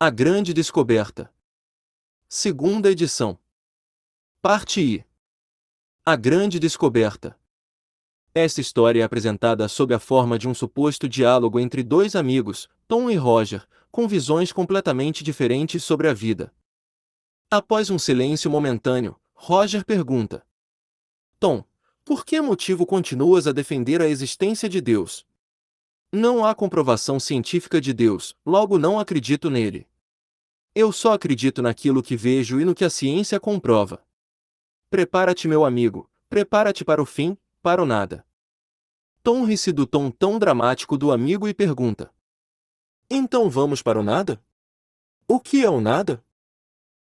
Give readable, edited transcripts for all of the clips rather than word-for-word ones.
A Grande Descoberta. Segunda edição. Parte I. A Grande Descoberta. Esta história é apresentada sob a forma de um suposto diálogo entre dois amigos, Tom e Roger, com visões completamente diferentes sobre a vida. Após um silêncio momentâneo, Roger pergunta: Tom, por que motivo continuas a defender a existência de Deus? Não há comprovação científica de Deus, logo não acredito nele. Eu só acredito naquilo que vejo e no que a ciência comprova. Prepara-te, meu amigo, prepara-te para o fim, para o nada. Tom ri-se do tom tão dramático do amigo e pergunta: Então vamos para o nada? O que é o nada?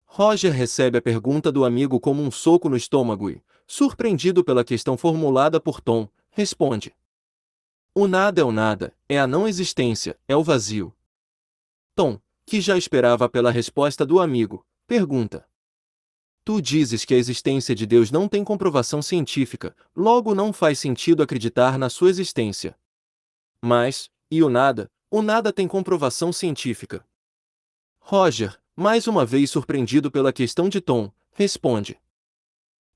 Roger recebe a pergunta do amigo como um soco no estômago e, surpreendido pela questão formulada por Tom, responde: O nada é o nada, é a não existência, é o vazio. Tom, que já esperava pela resposta do amigo, pergunta: Tu dizes que a existência de Deus não tem comprovação científica, logo não faz sentido acreditar na sua existência. Mas, e o nada? O nada tem comprovação científica. Roger, mais uma vez surpreendido pela questão de Tom, responde: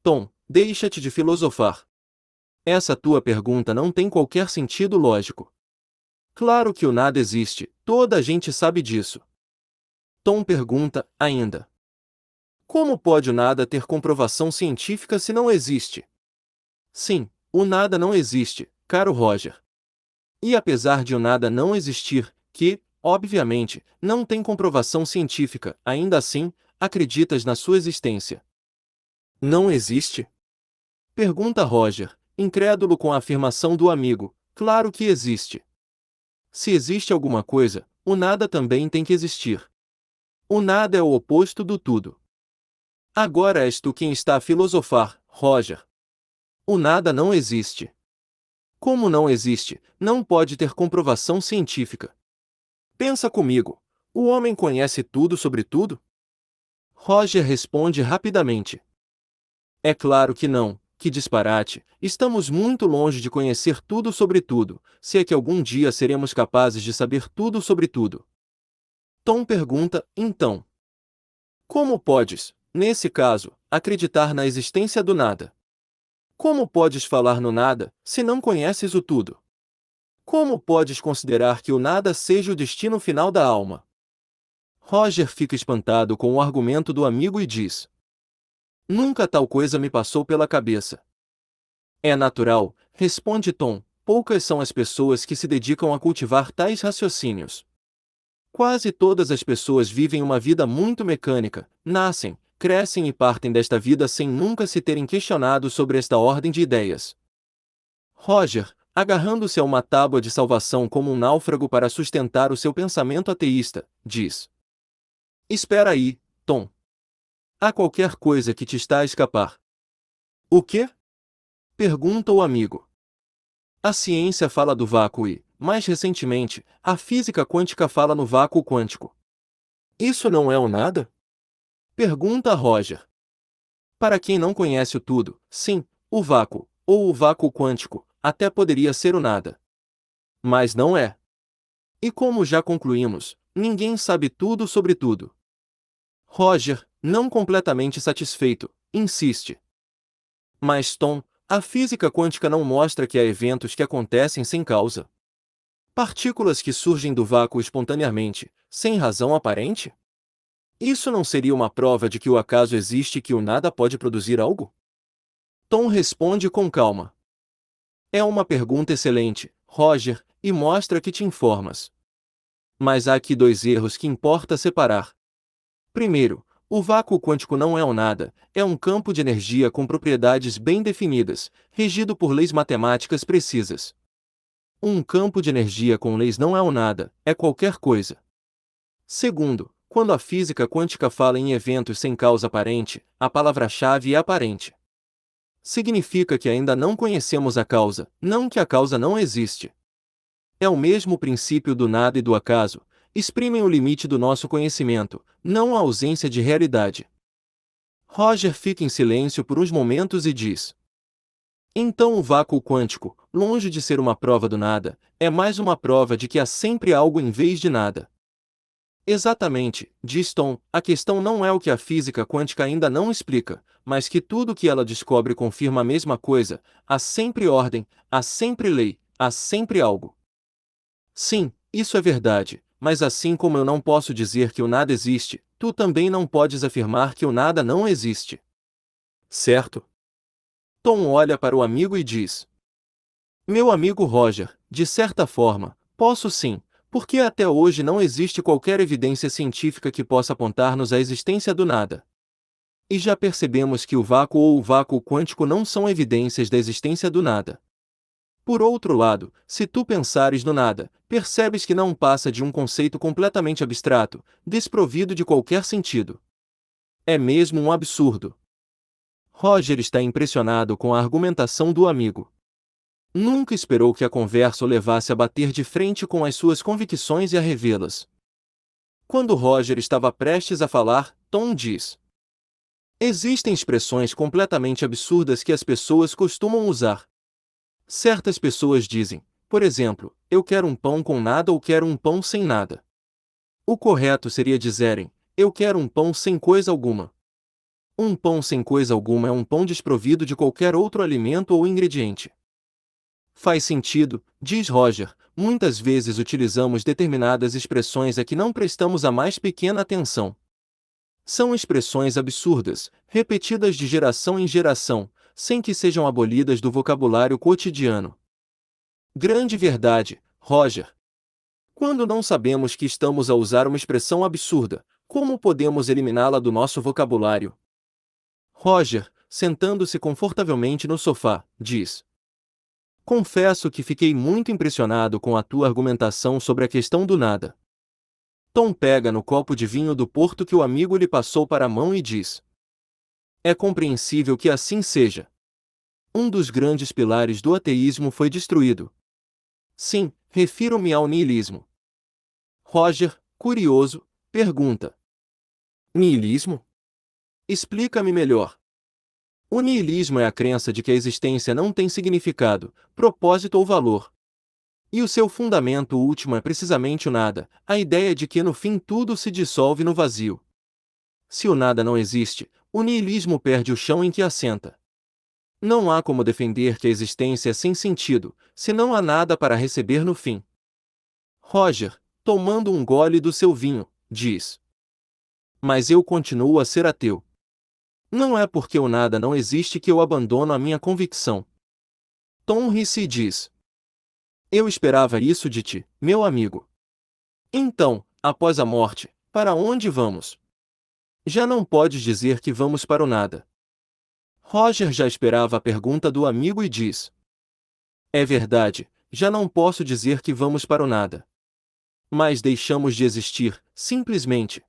Tom, deixa-te de filosofar. Essa tua pergunta não tem qualquer sentido lógico. Claro que o nada existe, toda a gente sabe disso. Tom pergunta, ainda: Como pode o nada ter comprovação científica se não existe? Sim, o nada não existe, caro Roger. E apesar de o nada não existir, que, obviamente, não tem comprovação científica, ainda assim, acreditas na sua existência. Não existe? Pergunta Roger, incrédulo com a afirmação do amigo. Claro que existe. Se existe alguma coisa, o nada também tem que existir. O nada é o oposto do tudo. Agora és tu quem está a filosofar, Roger. O nada não existe. Como não existe, não pode ter comprovação científica. Pensa comigo. O homem conhece tudo sobre tudo? Roger responde rapidamente: É claro que não, que disparate, estamos muito longe de conhecer tudo sobre tudo, se é que algum dia seremos capazes de saber tudo sobre tudo. Tom pergunta, então: Como podes, nesse caso, acreditar na existência do nada? Como podes falar no nada, se não conheces o tudo? Como podes considerar que o nada seja o destino final da alma? Roger fica espantado com o argumento do amigo e diz: Nunca tal coisa me passou pela cabeça. É natural, responde Tom, poucas são as pessoas que se dedicam a cultivar tais raciocínios. Quase todas as pessoas vivem uma vida muito mecânica, nascem, crescem e partem desta vida sem nunca se terem questionado sobre esta ordem de ideias. Roger, agarrando-se a uma tábua de salvação como um náufrago para sustentar o seu pensamento ateísta, diz: Espera aí, Tom. Há qualquer coisa que te está a escapar. O quê? Pergunta o amigo. A ciência fala do vácuo e, mais recentemente, a física quântica fala no vácuo quântico. Isso não é o nada? Pergunta Roger. Para quem não conhece o tudo, sim, o vácuo, ou o vácuo quântico, até poderia ser o nada. Mas não é. E como já concluímos, ninguém sabe tudo sobre tudo. Roger, não completamente satisfeito, insiste. Mas Tom, a física quântica não mostra que há eventos que acontecem sem causa. Partículas que surgem do vácuo espontaneamente, sem razão aparente? Isso não seria uma prova de que o acaso existe e que o nada pode produzir algo? Tom responde com calma. É uma pergunta excelente, Roger, e mostra que te informas. Mas há aqui dois erros que importa separar. Primeiro, o vácuo quântico não é o nada, é um campo de energia com propriedades bem definidas, regido por leis matemáticas precisas. Um campo de energia com leis não é o nada, é qualquer coisa. Segundo, quando a física quântica fala em eventos sem causa aparente, a palavra-chave é aparente. Significa que ainda não conhecemos a causa, não que a causa não existe. É o mesmo princípio do nada e do acaso, exprimem o limite do nosso conhecimento, não a ausência de realidade. Roger fica em silêncio por uns momentos e diz: Então o vácuo quântico, longe de ser uma prova do nada, é mais uma prova de que há sempre algo em vez de nada. Exatamente, diz Tom, a questão não é o que a física quântica ainda não explica, mas que tudo o que ela descobre confirma a mesma coisa: há sempre ordem, há sempre lei, há sempre algo. Sim, isso é verdade, mas assim como eu não posso dizer que o nada existe, tu também não podes afirmar que o nada não existe. Certo? Tom olha para o amigo e diz: Meu amigo Roger, de certa forma, posso sim, porque até hoje não existe qualquer evidência científica que possa apontar-nos à existência do nada. E já percebemos que o vácuo ou o vácuo quântico não são evidências da existência do nada. Por outro lado, se tu pensares no nada, percebes que não passa de um conceito completamente abstrato, desprovido de qualquer sentido. É mesmo um absurdo. Roger está impressionado com a argumentação do amigo. Nunca esperou que a conversa o levasse a bater de frente com as suas convicções e a revê-las. Quando Roger estava prestes a falar, Tom diz: Existem expressões completamente absurdas que as pessoas costumam usar. Certas pessoas dizem, por exemplo, eu quero um pão com nada ou quero um pão sem nada. O correto seria dizerem, eu quero um pão sem coisa alguma. Um pão sem coisa alguma é um pão desprovido de qualquer outro alimento ou ingrediente. Faz sentido, diz Roger, muitas vezes utilizamos determinadas expressões a que não prestamos a mais pequena atenção. São expressões absurdas, repetidas de geração em geração, sem que sejam abolidas do vocabulário cotidiano. Grande verdade, Roger. Quando não sabemos que estamos a usar uma expressão absurda, como podemos eliminá-la do nosso vocabulário? Roger, sentando-se confortavelmente no sofá, diz: Confesso que fiquei muito impressionado com a tua argumentação sobre a questão do nada. Tom pega no copo de vinho do porto que o amigo lhe passou para a mão e diz: É compreensível que assim seja. Um dos grandes pilares do ateísmo foi destruído. Sim, refiro-me ao niilismo. Roger, curioso, pergunta: Niilismo? Explica-me melhor. O niilismo é a crença de que a existência não tem significado, propósito ou valor. E o seu fundamento último é precisamente o nada, a ideia de que no fim tudo se dissolve no vazio. Se o nada não existe, o niilismo perde o chão em que assenta. Não há como defender que a existência é sem sentido, se não há nada para receber no fim. Roger, tomando um gole do seu vinho, diz: Mas eu continuo a ser ateu. Não é porque o nada não existe que eu abandono a minha convicção. Tom ri-se e diz: Eu esperava isso de ti, meu amigo. Então, após a morte, para onde vamos? Já não podes dizer que vamos para o nada. Roger já esperava a pergunta do amigo e diz: É verdade, já não posso dizer que vamos para o nada. Mas deixamos de existir, simplesmente.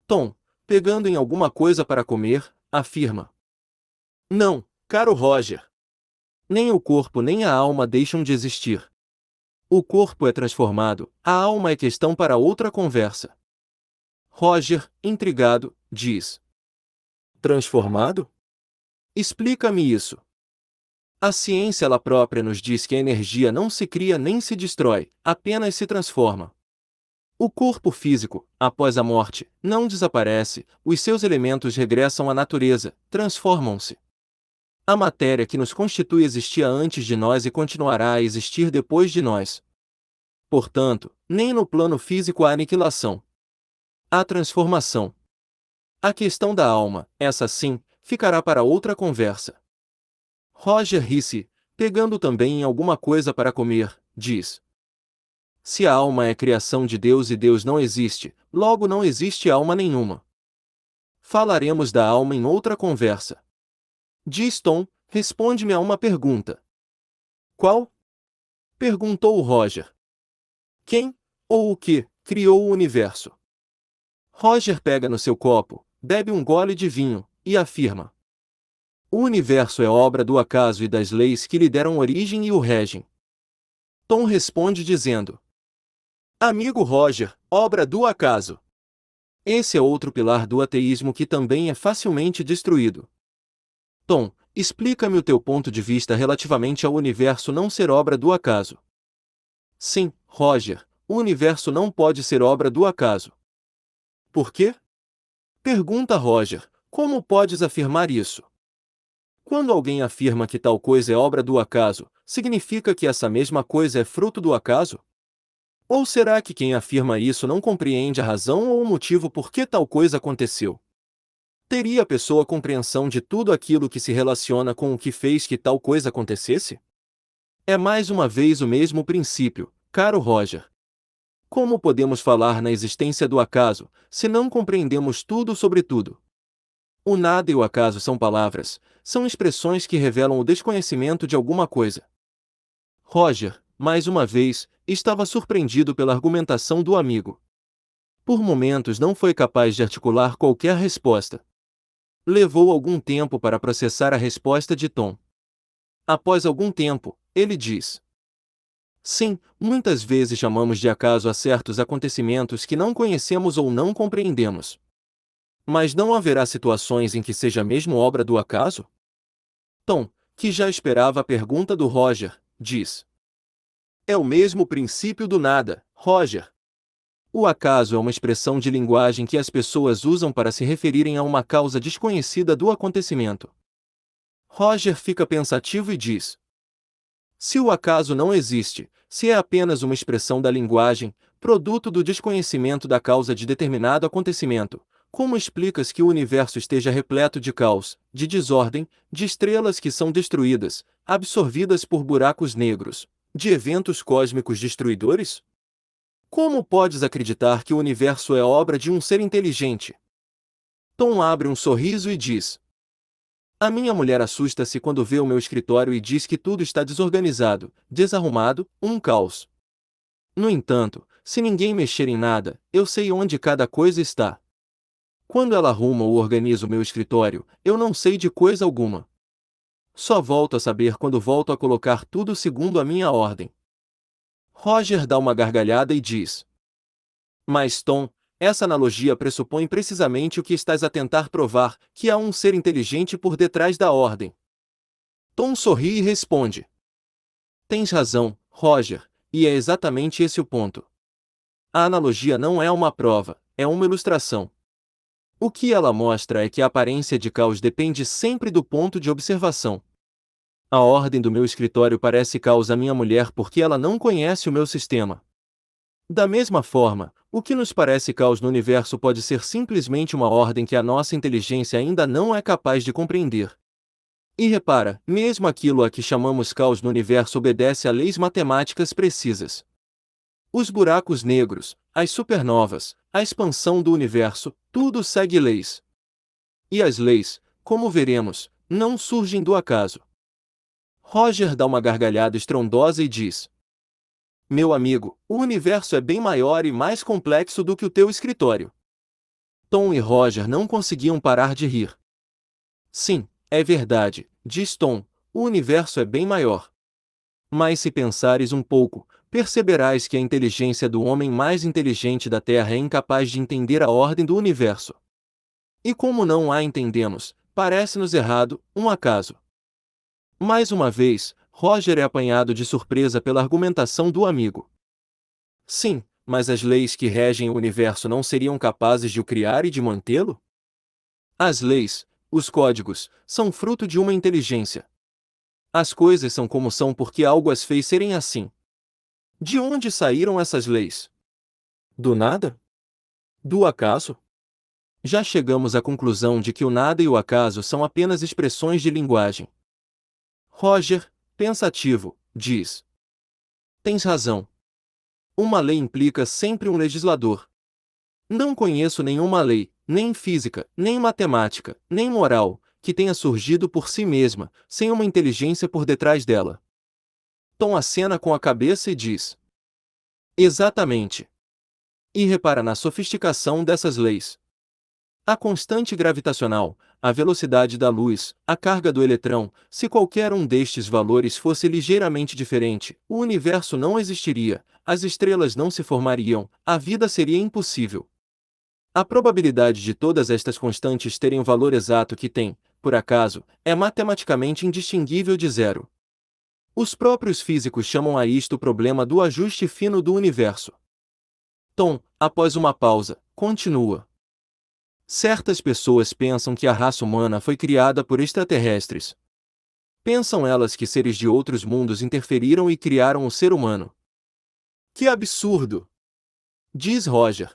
Tom, pegando em alguma coisa para comer, afirma: Não, caro Roger. Nem o corpo nem a alma deixam de existir. O corpo é transformado, a alma é questão para outra conversa. Roger, intrigado, diz: Transformado? Explica-me isso. A ciência ela própria nos diz que a energia não se cria nem se destrói, apenas se transforma. O corpo físico, após a morte, não desaparece, os seus elementos regressam à natureza, transformam-se. A matéria que nos constitui existia antes de nós e continuará a existir depois de nós. Portanto, nem no plano físico há aniquilação. Há transformação. A questão da alma, essa sim, ficará para outra conversa. Roger ri-se, pegando também em alguma coisa para comer, diz: Se a alma é criação de Deus e Deus não existe, logo não existe alma nenhuma. Falaremos da alma em outra conversa. Diz Tom, responde-me a uma pergunta. Qual? Perguntou Roger. Quem, ou o que, criou o universo? Roger pega no seu copo, bebe um gole de vinho, e afirma: O universo é obra do acaso e das leis que lhe deram origem e o regem. Tom responde dizendo: Amigo Roger, obra do acaso. Esse é outro pilar do ateísmo que também é facilmente destruído. Tom, explica-me o teu ponto de vista relativamente ao universo não ser obra do acaso. Sim, Roger, o universo não pode ser obra do acaso. Por quê? Pergunta Roger. Como podes afirmar isso? Quando alguém afirma que tal coisa é obra do acaso, significa que essa mesma coisa é fruto do acaso? Ou será que quem afirma isso não compreende a razão ou o motivo por que tal coisa aconteceu? Teria a pessoa compreensão de tudo aquilo que se relaciona com o que fez que tal coisa acontecesse? É mais uma vez o mesmo princípio, caro Roger. Como podemos falar na existência do acaso, se não compreendemos tudo sobre tudo? O nada e o acaso são palavras, são expressões que revelam o desconhecimento de alguma coisa. Roger, mais uma vez, estava surpreendido pela argumentação do amigo. Por momentos não foi capaz de articular qualquer resposta. Levou algum tempo para processar a resposta de Tom. Após algum tempo, ele diz: sim, muitas vezes chamamos de acaso a certos acontecimentos que não conhecemos ou não compreendemos. Mas não haverá situações em que seja mesmo obra do acaso? Tom, que já esperava a pergunta do Roger, diz: é o mesmo princípio do nada, Roger. O acaso é uma expressão de linguagem que as pessoas usam para se referirem a uma causa desconhecida do acontecimento. Roger fica pensativo e diz: se o acaso não existe, se é apenas uma expressão da linguagem, produto do desconhecimento da causa de determinado acontecimento, como explicas que o universo esteja repleto de caos, de desordem, de estrelas que são destruídas, absorvidas por buracos negros, de eventos cósmicos destruidores? Como podes acreditar que o universo é obra de um ser inteligente? Tom abre um sorriso e diz: a minha mulher assusta-se quando vê o meu escritório e diz que tudo está desorganizado, desarrumado, um caos. No entanto, se ninguém mexer em nada, eu sei onde cada coisa está. Quando ela arruma ou organiza o meu escritório, eu não sei de coisa alguma. Só volto a saber quando volto a colocar tudo segundo a minha ordem. Roger dá uma gargalhada e diz: mas Tom, essa analogia pressupõe precisamente o que estás a tentar provar, que há um ser inteligente por detrás da ordem. Tom sorri e responde: tens razão, Roger, e é exatamente esse o ponto. A analogia não é uma prova, é uma ilustração. O que ela mostra é que a aparência de caos depende sempre do ponto de observação. A ordem do meu escritório parece caos à minha mulher porque ela não conhece o meu sistema. Da mesma forma, o que nos parece caos no universo pode ser simplesmente uma ordem que a nossa inteligência ainda não é capaz de compreender. E repara, mesmo aquilo a que chamamos caos no universo obedece a leis matemáticas precisas. Os buracos negros, as supernovas, a expansão do universo, tudo segue leis. E as leis, como veremos, não surgem do acaso. Roger dá uma gargalhada estrondosa e diz: meu amigo, o universo é bem maior e mais complexo do que o teu escritório. Tom e Roger não conseguiam parar de rir. Sim, é verdade, diz Tom, o universo é bem maior. Mas se pensares um pouco, perceberás que a inteligência do homem mais inteligente da Terra é incapaz de entender a ordem do universo. E como não a entendemos, parece-nos errado, um acaso. Mais uma vez, Roger é apanhado de surpresa pela argumentação do amigo. Sim, mas as leis que regem o universo não seriam capazes de o criar e de mantê-lo? As leis, os códigos, são fruto de uma inteligência. As coisas são como são porque algo as fez serem assim. De onde saíram essas leis? Do nada? Do acaso? Já chegamos à conclusão de que o nada e o acaso são apenas expressões de linguagem. Roger, pensativo, diz: tens razão. Uma lei implica sempre um legislador. Não conheço nenhuma lei, nem física, nem matemática, nem moral, que tenha surgido por si mesma, sem uma inteligência por detrás dela. Tom acena com a cabeça e diz: exatamente. E repara na sofisticação dessas leis. A constante gravitacional, a velocidade da luz, a carga do eletrão, se qualquer um destes valores fosse ligeiramente diferente, o universo não existiria, as estrelas não se formariam, a vida seria impossível. A probabilidade de todas estas constantes terem o valor exato que têm, por acaso, é matematicamente indistinguível de zero. Os próprios físicos chamam a isto o problema do ajuste fino do universo. Tom, após uma pausa, continua: Certas pessoas pensam que a raça humana foi criada por extraterrestres. Pensam elas que seres de outros mundos interferiram e criaram o ser humano. Que absurdo! Diz Roger.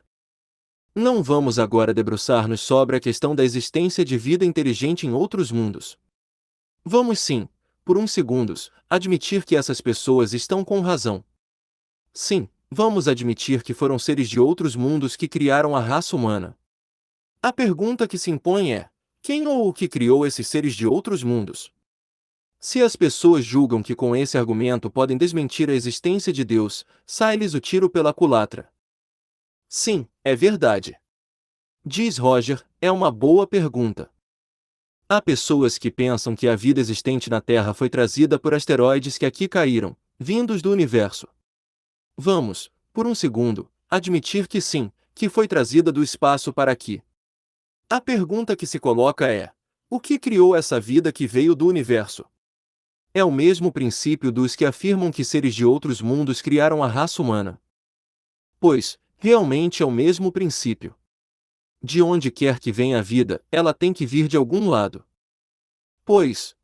Não vamos agora debruçar-nos sobre a questão da existência de vida inteligente em outros mundos. Vamos sim, por uns segundos, admitir que essas pessoas estão com razão. Sim, vamos admitir que foram seres de outros mundos que criaram a raça humana. A pergunta que se impõe é: quem ou o que criou esses seres de outros mundos? Se as pessoas julgam que com esse argumento podem desmentir a existência de Deus, sai-lhes o tiro pela culatra. Sim, é verdade. Diz Roger, é uma boa pergunta. Há pessoas que pensam que a vida existente na Terra foi trazida por asteroides que aqui caíram, vindos do universo. Vamos, por um segundo, admitir que sim, que foi trazida do espaço para aqui. A pergunta que se coloca é: o que criou essa vida que veio do universo? É o mesmo princípio dos que afirmam que seres de outros mundos criaram a raça humana. Pois, realmente é o mesmo princípio. De onde quer que venha a vida, ela tem que vir de algum lado. Pois,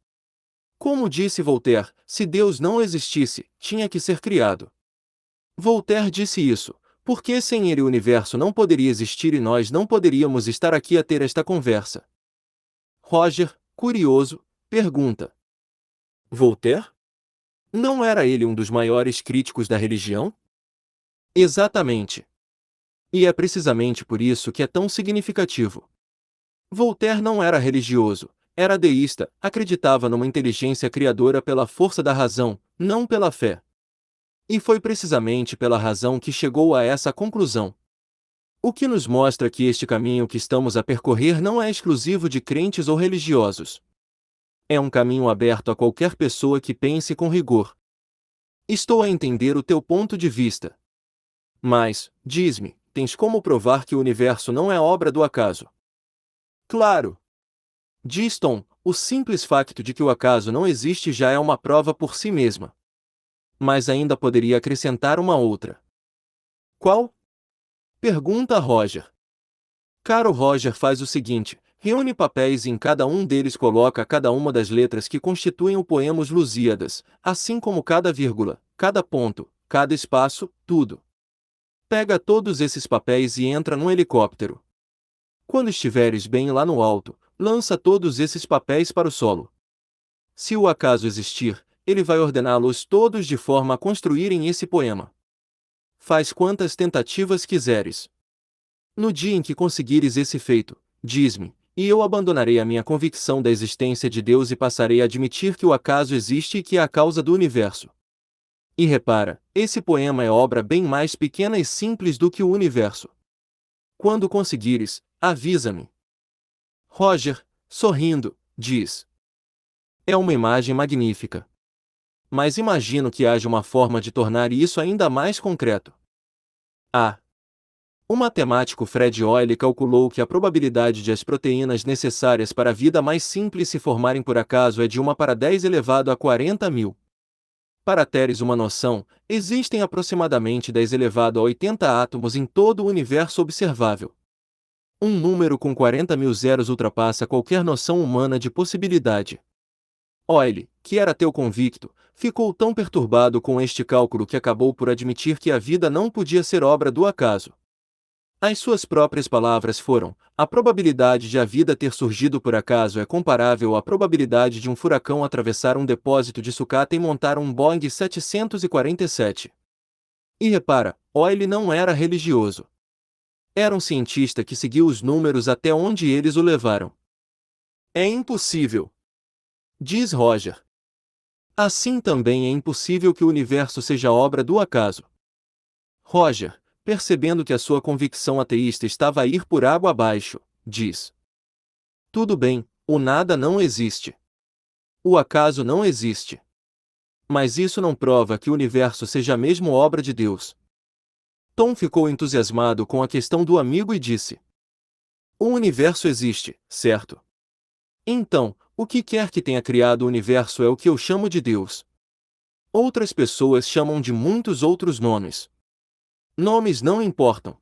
como disse Voltaire, se Deus não existisse, tinha que ser criado. Voltaire disse isso, porque sem ele o universo não poderia existir e nós não poderíamos estar aqui a ter esta conversa. Roger, curioso, pergunta: Voltaire? Não era ele um dos maiores críticos da religião? Exatamente. E é precisamente por isso que é tão significativo. Voltaire não era religioso, era deísta, acreditava numa inteligência criadora pela força da razão, não pela fé. E foi precisamente pela razão que chegou a essa conclusão. O que nos mostra que este caminho que estamos a percorrer não é exclusivo de crentes ou religiosos. É um caminho aberto a qualquer pessoa que pense com rigor. Estou a entender o teu ponto de vista. Mas, diz-me, tens como provar que o universo não é obra do acaso? Claro! Diz Tom, o simples facto de que o acaso não existe já é uma prova por si mesma. Mas ainda poderia acrescentar uma outra. Qual? Pergunta Roger. Caro Roger faz o seguinte, reúne papéis e em cada um deles coloca cada uma das letras que constituem o poema Os Lusíadas, assim como cada vírgula, cada ponto, cada espaço, tudo. Pega todos esses papéis e entra num helicóptero. Quando estiveres bem lá no alto, lança todos esses papéis para o solo. Se o acaso existir, ele vai ordená-los todos de forma a construírem esse poema. Faz quantas tentativas quiseres. No dia em que conseguires esse feito, diz-me, e eu abandonarei a minha convicção da existência de Deus e passarei a admitir que o acaso existe e que é a causa do universo. E repara, esse poema é obra bem mais pequena e simples do que o universo. Quando conseguires, avisa-me. Roger, sorrindo, diz: é uma imagem magnífica. Mas imagino que haja uma forma de tornar isso ainda mais concreto. Ah! O matemático Fred Hoyle calculou que a probabilidade de as proteínas necessárias para a vida mais simples se formarem por acaso é de 1 para 10 elevado a 40.000. Para teres uma noção, existem aproximadamente 10 elevado a 80 átomos em todo o universo observável. Um número com 40.000 zeros ultrapassa qualquer noção humana de possibilidade. Hoyle, que era ateu convicto, ficou tão perturbado com este cálculo que acabou por admitir que a vida não podia ser obra do acaso. As suas próprias palavras foram: a probabilidade de a vida ter surgido por acaso é comparável à probabilidade de um furacão atravessar um depósito de sucata e montar um Boeing 747. E repara, Hoyle não era religioso. Era um cientista que seguiu os números até onde eles o levaram. É impossível, diz Roger. Assim também é impossível que o universo seja obra do acaso. Roger, percebendo que a sua convicção ateísta estava a ir por água abaixo, diz: tudo bem, o nada não existe. O acaso não existe. Mas isso não prova que o universo seja mesmo obra de Deus. Tom ficou entusiasmado com a questão do amigo e disse: o universo existe, certo? Então, o que quer que tenha criado o universo é o que eu chamo de Deus. Outras pessoas chamam de muitos outros nomes. Nomes não importam.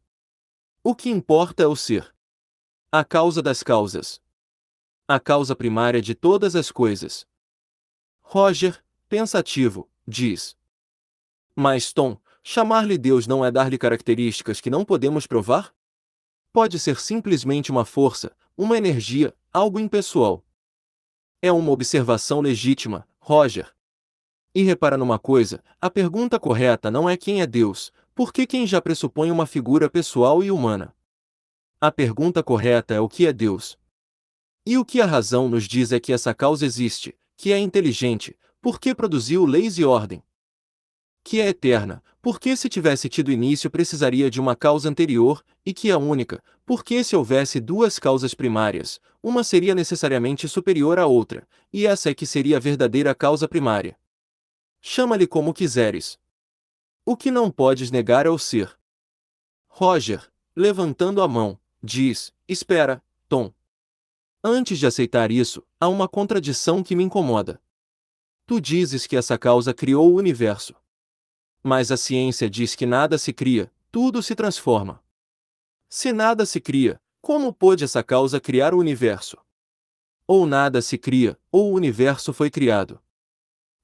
O que importa é o ser. A causa das causas. A causa primária de todas as coisas. Roger, pensativo, diz. Mas Tom, chamar-lhe Deus não é dar-lhe características que não podemos provar? Pode ser simplesmente uma força, uma energia, algo impessoal. É uma observação legítima, Roger. E repara numa coisa, a pergunta correta não é quem é Deus, porque quem já pressupõe uma figura pessoal e humana. A pergunta correta é o que é Deus. E o que a razão nos diz é que essa causa existe, que é inteligente, porque produziu leis e ordem. Que é eterna, porque se tivesse tido início precisaria de uma causa anterior, e que é única, porque se houvesse duas causas primárias, uma seria necessariamente superior à outra, e essa é que seria a verdadeira causa primária. Chama-lhe como quiseres. O que não podes negar é o ser. Roger, levantando a mão, diz: Espera, Tom. Antes de aceitar isso, há uma contradição que me incomoda. Tu dizes que essa causa criou o universo. Mas a ciência diz que nada se cria, tudo se transforma. Se nada se cria, como pôde essa causa criar o universo? Ou nada se cria, ou o universo foi criado.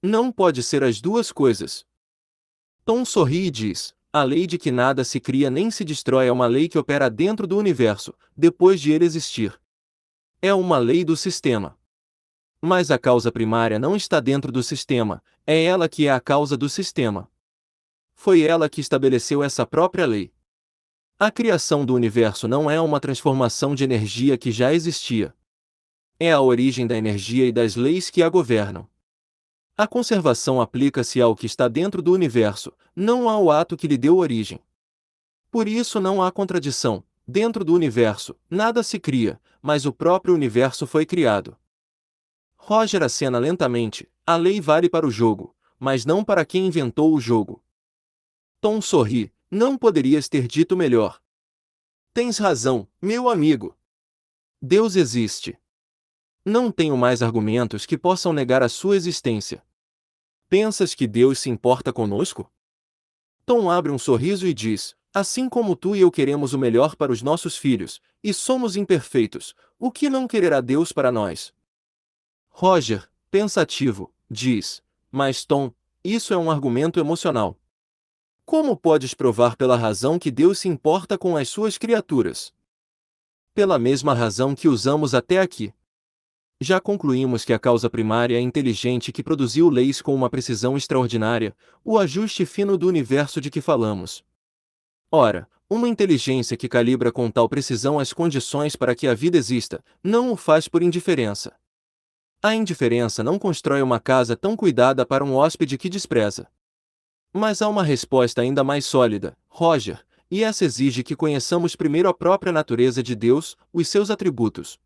Não pode ser as duas coisas. Tom sorri e diz: a lei de que nada se cria nem se destrói é uma lei que opera dentro do universo, depois de ele existir. É uma lei do sistema. Mas a causa primária não está dentro do sistema, é ela que é a causa do sistema. Foi ela que estabeleceu essa própria lei. A criação do universo não é uma transformação de energia que já existia. É a origem da energia e das leis que a governam. A conservação aplica-se ao que está dentro do universo, não ao ato que lhe deu origem. Por isso não há contradição. Dentro do universo, nada se cria, mas o próprio universo foi criado. Roger acena lentamente: a lei vale para o jogo, mas não para quem inventou o jogo. Tom sorri: não poderias ter dito melhor. Tens razão, meu amigo. Deus existe. Não tenho mais argumentos que possam negar a sua existência. Pensas que Deus se importa conosco? Tom abre um sorriso e diz: assim como tu e eu queremos o melhor para os nossos filhos, e somos imperfeitos, o que não quererá Deus para nós? Roger, pensativo, diz: mas Tom, isso é um argumento emocional. Como podes provar pela razão que Deus se importa com as suas criaturas? Pela mesma razão que usamos até aqui. Já concluímos que a causa primária é inteligente que produziu leis com uma precisão extraordinária, o ajuste fino do universo de que falamos. Ora, uma inteligência que calibra com tal precisão as condições para que a vida exista, não o faz por indiferença. A indiferença não constrói uma casa tão cuidada para um hóspede que despreza. Mas há uma resposta ainda mais sólida, Roger, e essa exige que conheçamos primeiro a própria natureza de Deus, os seus atributos.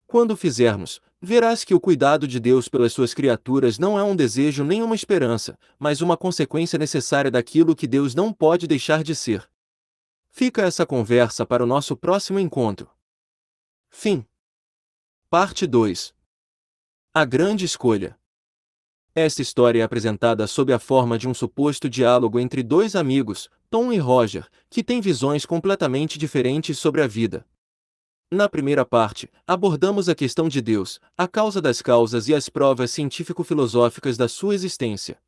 Quando o fizermos, verás que o cuidado de Deus pelas suas criaturas não é um desejo nem uma esperança, mas uma consequência necessária daquilo que Deus não pode deixar de ser. Fica essa conversa para o nosso próximo encontro. Fim. Parte 2. A grande escolha. Esta história é apresentada sob a forma de um suposto diálogo entre dois amigos, Tom e Roger, que têm visões completamente diferentes sobre a vida. Na primeira parte, abordamos a questão de Deus, a causa das causas e as provas científico-filosóficas da sua existência.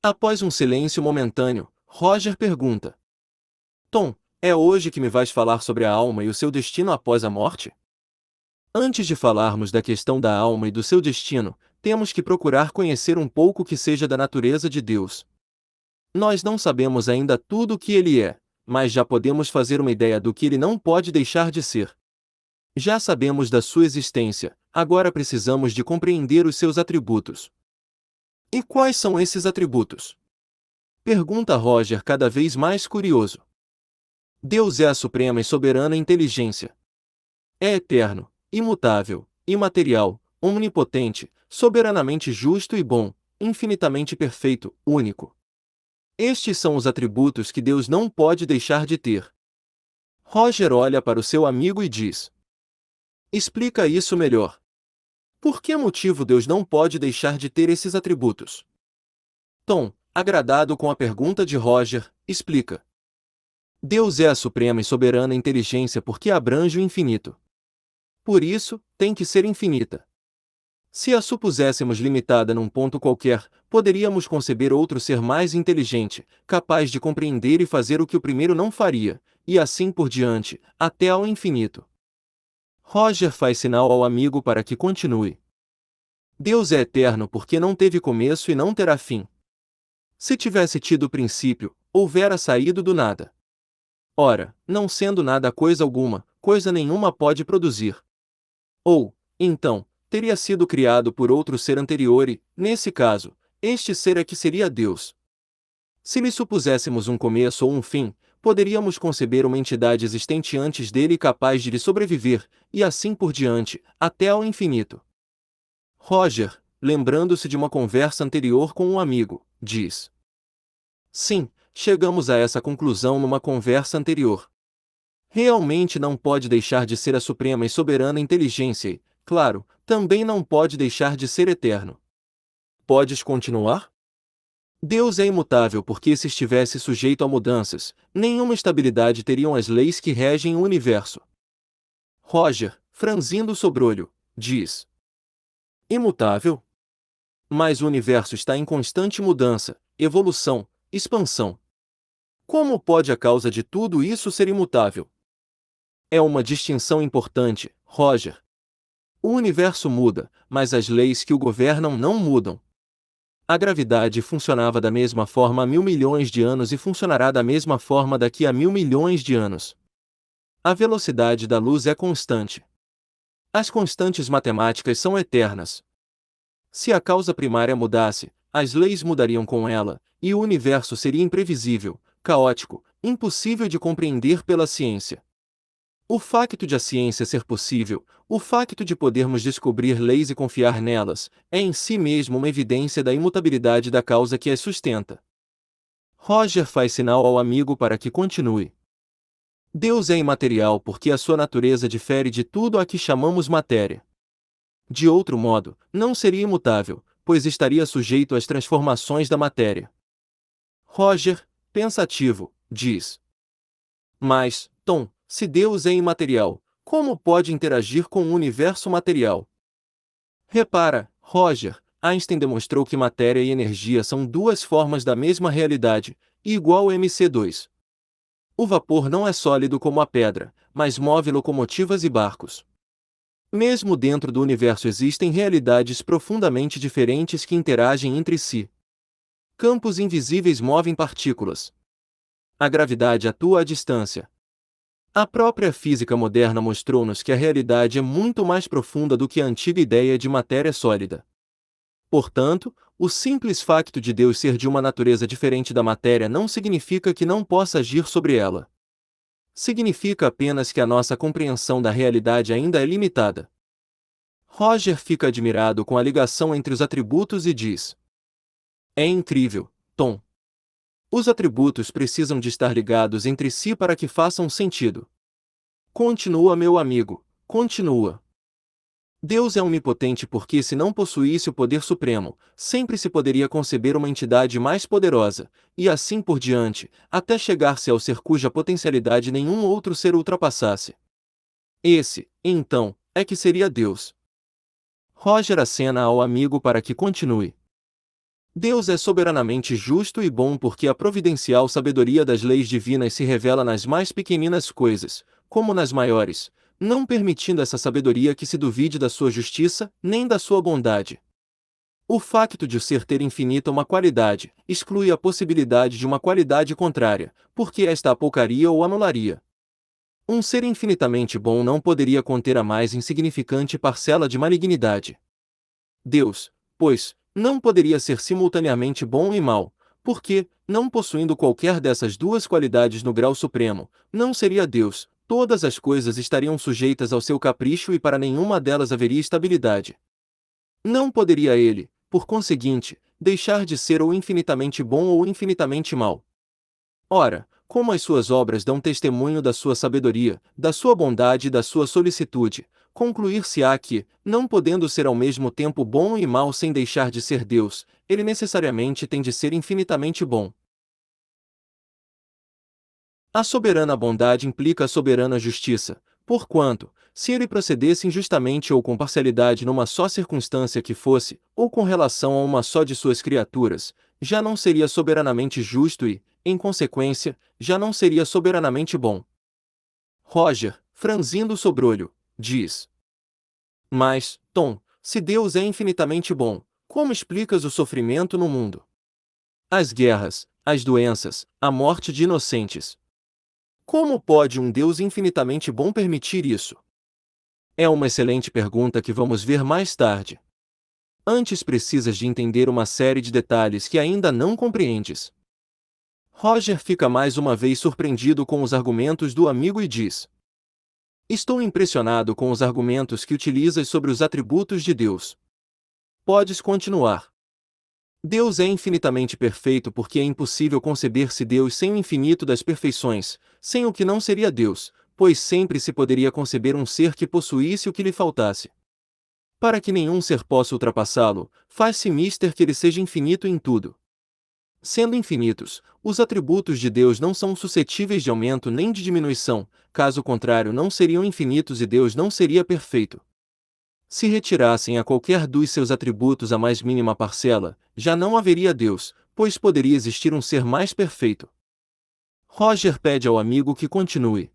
Após um silêncio momentâneo, Roger pergunta: Tom, é hoje que me vais falar sobre a alma e o seu destino após a morte? Antes de falarmos da questão da alma e do seu destino, temos que procurar conhecer um pouco que seja da natureza de Deus. Nós não sabemos ainda tudo o que ele é, mas já podemos fazer uma ideia do que ele não pode deixar de ser. Já sabemos da sua existência, agora precisamos de compreender os seus atributos. E quais são esses atributos? Pergunta Roger cada vez mais curioso. Deus é a suprema e soberana inteligência. É eterno, imutável, imaterial, onipotente, soberanamente justo e bom, infinitamente perfeito, único. Estes são os atributos que Deus não pode deixar de ter. Roger olha para o seu amigo e diz: explica isso melhor. Por que motivo Deus não pode deixar de ter esses atributos? Tom, agradado com a pergunta de Roger, explica. Deus é a suprema e soberana inteligência porque abrange o infinito. Por isso, tem que ser infinita. Se a supuséssemos limitada num ponto qualquer, poderíamos conceber outro ser mais inteligente, capaz de compreender e fazer o que o primeiro não faria, e assim por diante, até ao infinito. Roger faz sinal ao amigo para que continue. Deus é eterno porque não teve começo e não terá fim. Se tivesse tido princípio, houvera saído do nada. Ora, não sendo nada coisa nenhuma pode produzir. Ou, então, teria sido criado por outro ser anterior e, nesse caso, este ser é que seria Deus. Se lhe supuséssemos um começo ou um fim, poderíamos conceber uma entidade existente antes dele capaz de lhe sobreviver, e assim por diante, até ao infinito. Roger, lembrando-se de uma conversa anterior com um amigo, diz: Sim, chegamos a essa conclusão numa conversa anterior. Realmente não pode deixar de ser a suprema e soberana inteligência e, claro, também não pode deixar de ser eterno. Podes continuar? Deus é imutável porque se estivesse sujeito a mudanças, nenhuma estabilidade teriam as leis que regem o universo. Roger, franzindo o sobrolho, diz: Imutável? Mas o universo está em constante mudança, evolução, expansão. Como pode a causa de tudo isso ser imutável? É uma distinção importante, Roger. O universo muda, mas as leis que o governam não mudam. A gravidade funcionava da mesma forma há 1.000 milhões de anos e funcionará da mesma forma daqui a 1.000 milhões de anos. A velocidade da luz é constante. As constantes matemáticas são eternas. Se a causa primária mudasse, as leis mudariam com ela, e o universo seria imprevisível, caótico, impossível de compreender pela ciência. O facto de a ciência ser possível, o facto de podermos descobrir leis e confiar nelas, é em si mesmo uma evidência da imutabilidade da causa que as sustenta. Roger faz sinal ao amigo para que continue. Deus é imaterial porque a sua natureza difere de tudo a que chamamos matéria. De outro modo, não seria imutável, pois estaria sujeito às transformações da matéria. Roger, pensativo, diz: Mas, Tom, se Deus é imaterial, como pode interagir com o universo material? Repara, Roger, Einstein demonstrou que matéria e energia são duas formas da mesma realidade, I igual mc2. O vapor não é sólido como a pedra, mas move locomotivas e barcos. Mesmo dentro do universo existem realidades profundamente diferentes que interagem entre si. Campos invisíveis movem partículas. A gravidade atua à distância. A própria física moderna mostrou-nos que a realidade é muito mais profunda do que a antiga ideia de matéria sólida. Portanto, o simples facto de Deus ser de uma natureza diferente da matéria não significa que não possa agir sobre ela. Significa apenas que a nossa compreensão da realidade ainda é limitada. Roger fica admirado com a ligação entre os atributos e diz: É incrível, Tom. Os atributos precisam de estar ligados entre si para que façam sentido. Continua, meu amigo, continua. Deus é onipotente porque se não possuísse o poder supremo, sempre se poderia conceber uma entidade mais poderosa, e assim por diante, até chegar-se ao ser cuja potencialidade nenhum outro ser ultrapassasse. Esse, então, é que seria Deus. Roger acena ao amigo para que continue. Deus é soberanamente justo e bom porque a providencial sabedoria das leis divinas se revela nas mais pequeninas coisas, como nas maiores, não permitindo essa sabedoria que se duvide da sua justiça, nem da sua bondade. O facto de o ser ter infinita uma qualidade, exclui a possibilidade de uma qualidade contrária, porque esta apoucaria ou anularia. Um ser infinitamente bom não poderia conter a mais insignificante parcela de malignidade. Deus, pois, não poderia ser simultaneamente bom e mau, porque, não possuindo qualquer dessas duas qualidades no grau supremo, não seria Deus, todas as coisas estariam sujeitas ao seu capricho e para nenhuma delas haveria estabilidade. Não poderia ele, por conseguinte, deixar de ser ou infinitamente bom ou infinitamente mau. Ora, como as suas obras dão testemunho da sua sabedoria, da sua bondade e da sua solicitude, concluir-se-á que, não podendo ser ao mesmo tempo bom e mau sem deixar de ser Deus, ele necessariamente tem de ser infinitamente bom. A soberana bondade implica a soberana justiça, porquanto, se ele procedesse injustamente ou com parcialidade numa só circunstância que fosse, ou com relação a uma só de suas criaturas, já não seria soberanamente justo e, em consequência, já não seria soberanamente bom. Roger, franzindo o sobrolho, diz: Mas, Tom, se Deus é infinitamente bom, como explicas o sofrimento no mundo? As guerras, as doenças, a morte de inocentes. Como pode um Deus infinitamente bom permitir isso? É uma excelente pergunta que vamos ver mais tarde. Antes precisas de entender uma série de detalhes que ainda não compreendes. Roger fica mais uma vez surpreendido com os argumentos do amigo e diz: Estou impressionado com os argumentos que utilizas sobre os atributos de Deus. Podes continuar. Deus é infinitamente perfeito porque é impossível conceber-se Deus sem o infinito das perfeições, sem o que não seria Deus, pois sempre se poderia conceber um ser que possuísse o que lhe faltasse. Para que nenhum ser possa ultrapassá-lo, faz-se mister que ele seja infinito em tudo. Sendo infinitos, os atributos de Deus não são suscetíveis de aumento nem de diminuição, caso contrário não seriam infinitos e Deus não seria perfeito. Se retirassem a qualquer dos seus atributos a mais mínima parcela, já não haveria Deus, pois poderia existir um ser mais perfeito. Roger pede ao amigo que continue.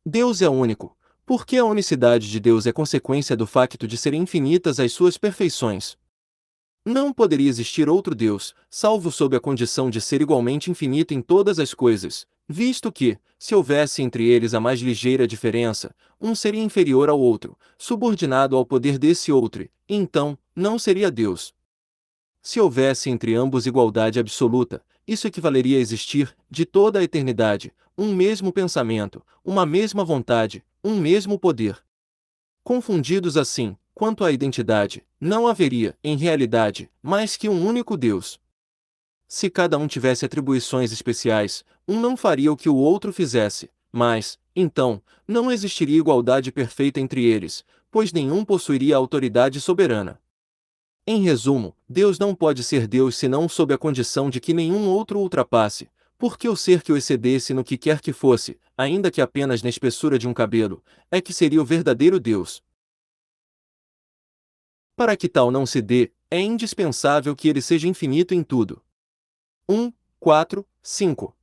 Deus é único, porque a unicidade de Deus é consequência do facto de serem infinitas as suas perfeições. Não poderia existir outro Deus, salvo sob a condição de ser igualmente infinito em todas as coisas, visto que, se houvesse entre eles a mais ligeira diferença, um seria inferior ao outro, subordinado ao poder desse outro, e, então, não seria Deus. Se houvesse entre ambos igualdade absoluta, isso equivaleria a existir, de toda a eternidade, um mesmo pensamento, uma mesma vontade, um mesmo poder. Confundidos assim, quanto à identidade, não haveria, em realidade, mais que um único Deus. Se cada um tivesse atribuições especiais, um não faria o que o outro fizesse, mas, então, não existiria igualdade perfeita entre eles, pois nenhum possuiria autoridade soberana. Em resumo, Deus não pode ser Deus senão sob a condição de que nenhum outro o ultrapasse, porque o ser que o excedesse no que quer que fosse, ainda que apenas na espessura de um cabelo, é que seria o verdadeiro Deus. Para que tal não se dê, é indispensável que ele seja infinito em tudo. 1, 4, 5.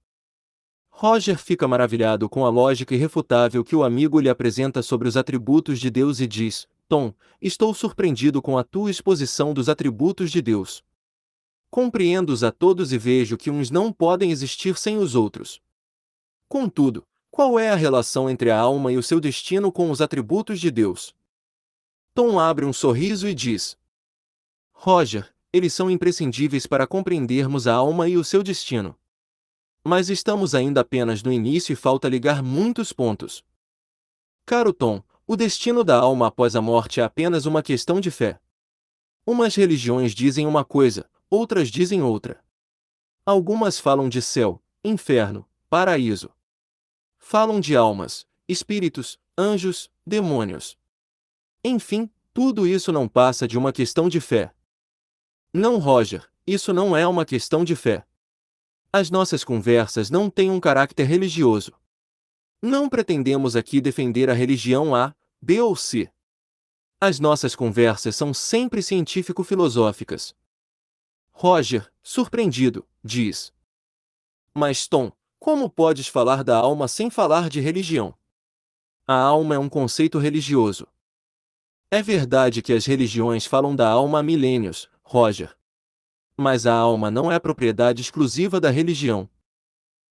Roger fica maravilhado com a lógica irrefutável que o amigo lhe apresenta sobre os atributos de Deus e diz: Tom, estou surpreendido com a tua exposição dos atributos de Deus. Compreendo-os a todos e vejo que uns não podem existir sem os outros. Contudo, qual é a relação entre a alma e o seu destino com os atributos de Deus? Tom abre um sorriso e diz: Roger, eles são imprescindíveis para compreendermos a alma e o seu destino. Mas estamos ainda apenas no início e falta ligar muitos pontos. Caro Tom, o destino da alma após a morte é apenas uma questão de fé. Umas religiões dizem uma coisa, outras dizem outra. Algumas falam de céu, inferno, paraíso. Falam de almas, espíritos, anjos, demônios. Enfim, tudo isso não passa de uma questão de fé. Não, Roger, isso não é uma questão de fé. As nossas conversas não têm um caráter religioso. Não pretendemos aqui defender a religião A, B ou C. As nossas conversas são sempre científico-filosóficas. Roger, surpreendido, diz: Mas Tom, como podes falar da alma sem falar de religião? A alma é um conceito religioso. É verdade que as religiões falam da alma há milênios, Roger. Mas a alma não é propriedade exclusiva da religião.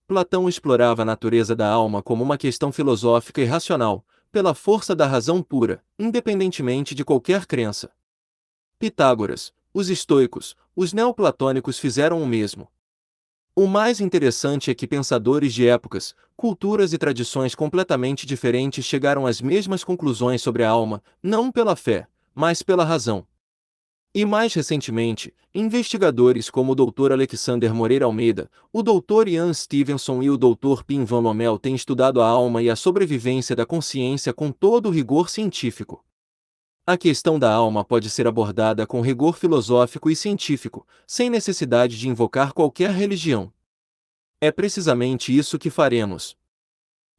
Platão explorava a natureza da alma como uma questão filosófica e racional, pela força da razão pura, independentemente de qualquer crença. Pitágoras, os estoicos, os neoplatônicos fizeram o mesmo. O mais interessante é que pensadores de épocas, culturas e tradições completamente diferentes chegaram às mesmas conclusões sobre a alma, não pela fé, mas pela razão. E mais recentemente, investigadores como o Dr. Alexander Moreira Almeida, o Dr. Ian Stevenson e o Dr. Pim Van Lommel têm estudado a alma e a sobrevivência da consciência com todo o rigor científico. A questão da alma pode ser abordada com rigor filosófico e científico, sem necessidade de invocar qualquer religião. É precisamente isso que faremos.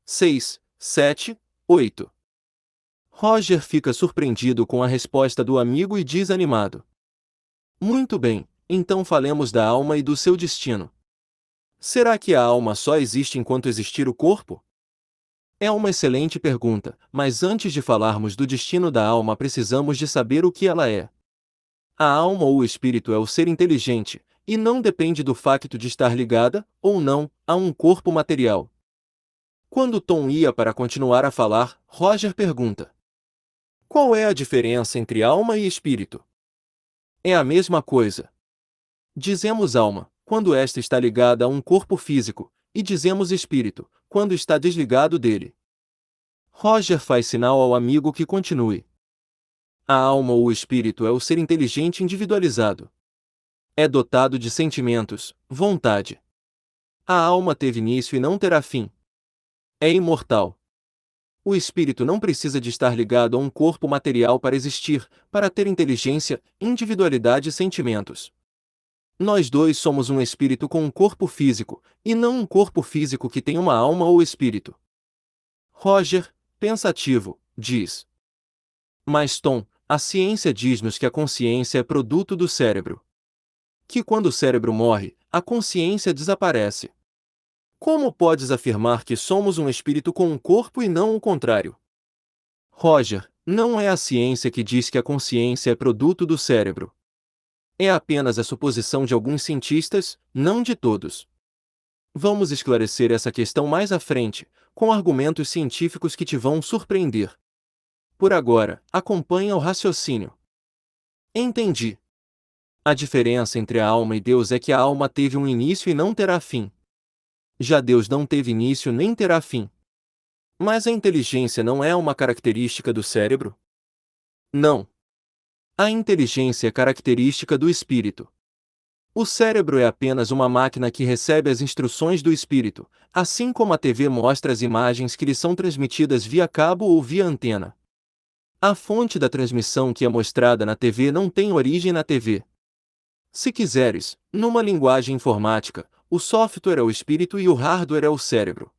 6, 7, 8. Roger fica surpreendido com a resposta do amigo e diz animado: Muito bem, então falemos da alma e do seu destino. Será que a alma só existe enquanto existir o corpo? É uma excelente pergunta, mas antes de falarmos do destino da alma precisamos de saber o que ela é. A alma ou o espírito é o ser inteligente, e não depende do facto de estar ligada, ou não, a um corpo material. Quando Tom ia para continuar a falar, Roger pergunta: Qual é a diferença entre alma e espírito? É a mesma coisa. Dizemos alma, quando esta está ligada a um corpo físico, e dizemos espírito, quando está desligado dele. Roger faz sinal ao amigo que continue. A alma ou espírito é o ser inteligente individualizado. É dotado de sentimentos, vontade. A alma teve início e não terá fim. É imortal. O espírito não precisa de estar ligado a um corpo material para existir, para ter inteligência, individualidade e sentimentos. Nós dois somos um espírito com um corpo físico, e não um corpo físico que tem uma alma ou espírito. Roger, pensativo, diz: Mas Tom, a ciência diz-nos que a consciência é produto do cérebro. Que quando o cérebro morre, a consciência desaparece. Como podes afirmar que somos um espírito com um corpo e não o contrário? Roger, não é a ciência que diz que a consciência é produto do cérebro. É apenas a suposição de alguns cientistas, não de todos. Vamos esclarecer essa questão mais à frente, com argumentos científicos que te vão surpreender. Por agora, acompanha o raciocínio. Entendi. A diferença entre a alma e Deus é que a alma teve um início e não terá fim. Já Deus não teve início nem terá fim. Mas a inteligência não é uma característica do cérebro? Não. A inteligência é característica do espírito. O cérebro é apenas uma máquina que recebe as instruções do espírito, assim como a TV mostra as imagens que lhe são transmitidas via cabo ou via antena. A fonte da transmissão que é mostrada na TV não tem origem na TV. Se quiseres, numa linguagem informática, o software é o espírito e o hardware é o cérebro.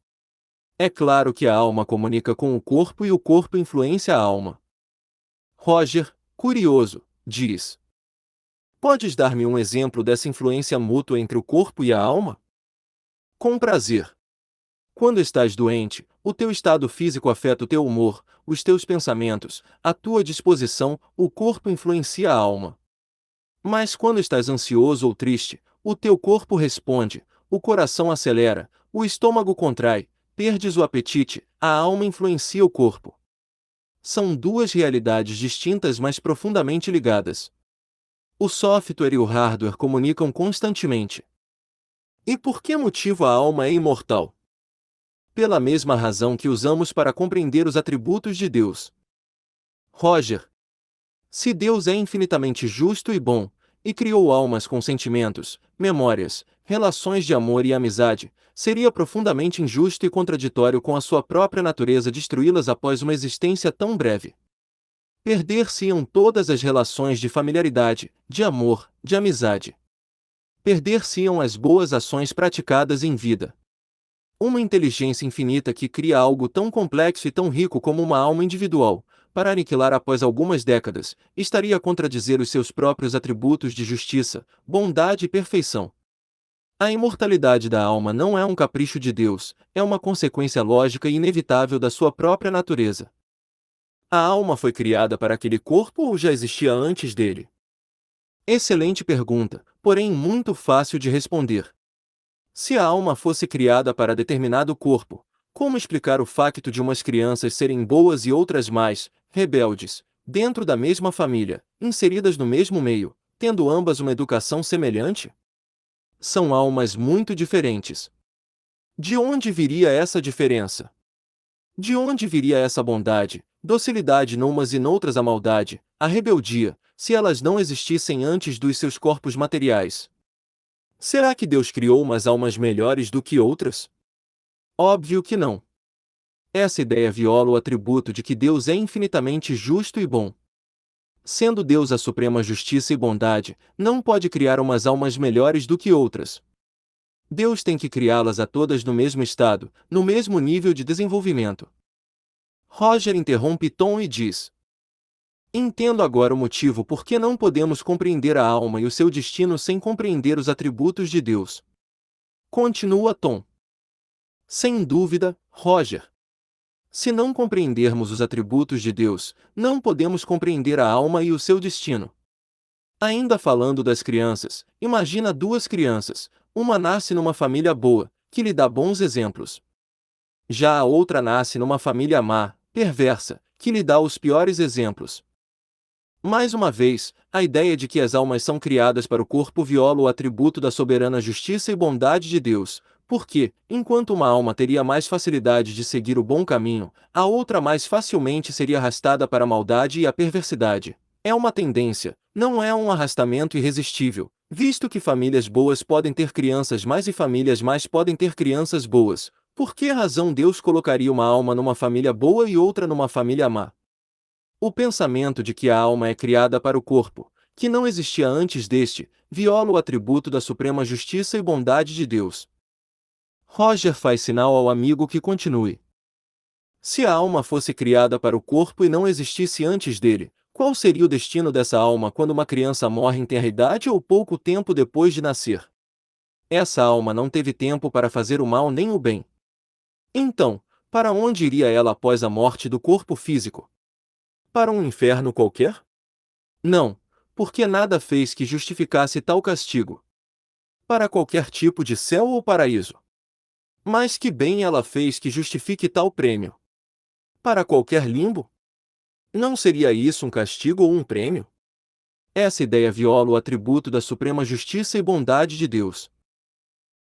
É claro que a alma comunica com o corpo e o corpo influencia a alma. Roger, curioso, diz: Podes dar-me um exemplo dessa influência mútua entre o corpo e a alma? Com prazer. Quando estás doente, o teu estado físico afeta o teu humor, os teus pensamentos, a tua disposição, o corpo influencia a alma. Mas quando estás ansioso ou triste, o teu corpo responde, o coração acelera, o estômago contrai, perdes o apetite, a alma influencia o corpo. São duas realidades distintas mas profundamente ligadas. O software e o hardware comunicam constantemente. E por que motivo a alma é imortal? Pela mesma razão que usamos para compreender os atributos de Deus. Roger. Se Deus é infinitamente justo e bom, e criou almas com sentimentos, memórias, relações de amor e amizade, seria profundamente injusto e contraditório com a sua própria natureza destruí-las após uma existência tão breve. Perder-se-iam todas as relações de familiaridade, de amor, de amizade. Perder-se-iam as boas ações praticadas em vida. Uma inteligência infinita que cria algo tão complexo e tão rico como uma alma individual, para aniquilar após algumas décadas, estaria a contradizer os seus próprios atributos de justiça, bondade e perfeição. A imortalidade da alma não é um capricho de Deus, é uma consequência lógica e inevitável da sua própria natureza. A alma foi criada para aquele corpo ou já existia antes dele? Excelente pergunta, porém muito fácil de responder. Se a alma fosse criada para determinado corpo, como explicar o facto de umas crianças serem boas e outras mais, rebeldes, dentro da mesma família, inseridas no mesmo meio, tendo ambas uma educação semelhante? São almas muito diferentes. De onde viria essa diferença? De onde viria essa bondade, docilidade numas e noutras a maldade, a rebeldia, se elas não existissem antes dos seus corpos materiais? Será que Deus criou umas almas melhores do que outras? Óbvio que não. Essa ideia viola o atributo de que Deus é infinitamente justo e bom. Sendo Deus a suprema justiça e bondade, não pode criar umas almas melhores do que outras. Deus tem que criá-las a todas no mesmo estado, no mesmo nível de desenvolvimento. Roger interrompe Tom e diz: Entendo agora o motivo por que não podemos compreender a alma e o seu destino sem compreender os atributos de Deus. Continua Tom. Sem dúvida, Roger. Se não compreendermos os atributos de Deus, não podemos compreender a alma e o seu destino. Ainda falando das crianças, imagina duas crianças, uma nasce numa família boa, que lhe dá bons exemplos. Já a outra nasce numa família má, perversa, que lhe dá os piores exemplos. Mais uma vez, a ideia de que as almas são criadas para o corpo viola o atributo da soberana justiça e bondade de Deus, porque, enquanto uma alma teria mais facilidade de seguir o bom caminho, a outra mais facilmente seria arrastada para a maldade e a perversidade. É uma tendência, não é um arrastamento irresistível, visto que famílias boas podem ter crianças más e famílias más podem ter crianças boas. Por que razão Deus colocaria uma alma numa família boa e outra numa família má? O pensamento de que a alma é criada para o corpo, que não existia antes deste, viola o atributo da suprema justiça e bondade de Deus. Roger faz sinal ao amigo que continue. Se a alma fosse criada para o corpo e não existisse antes dele, qual seria o destino dessa alma quando uma criança morre em tenra idade ou pouco tempo depois de nascer? Essa alma não teve tempo para fazer o mal nem o bem. Então, para onde iria ela após a morte do corpo físico? Para um inferno qualquer? Não, porque nada fez que justificasse tal castigo. Para qualquer tipo de céu ou paraíso. Mas que bem ela fez que justifique tal prêmio? Para qualquer limbo? Não seria isso um castigo ou um prêmio? Essa ideia viola o atributo da suprema justiça e bondade de Deus.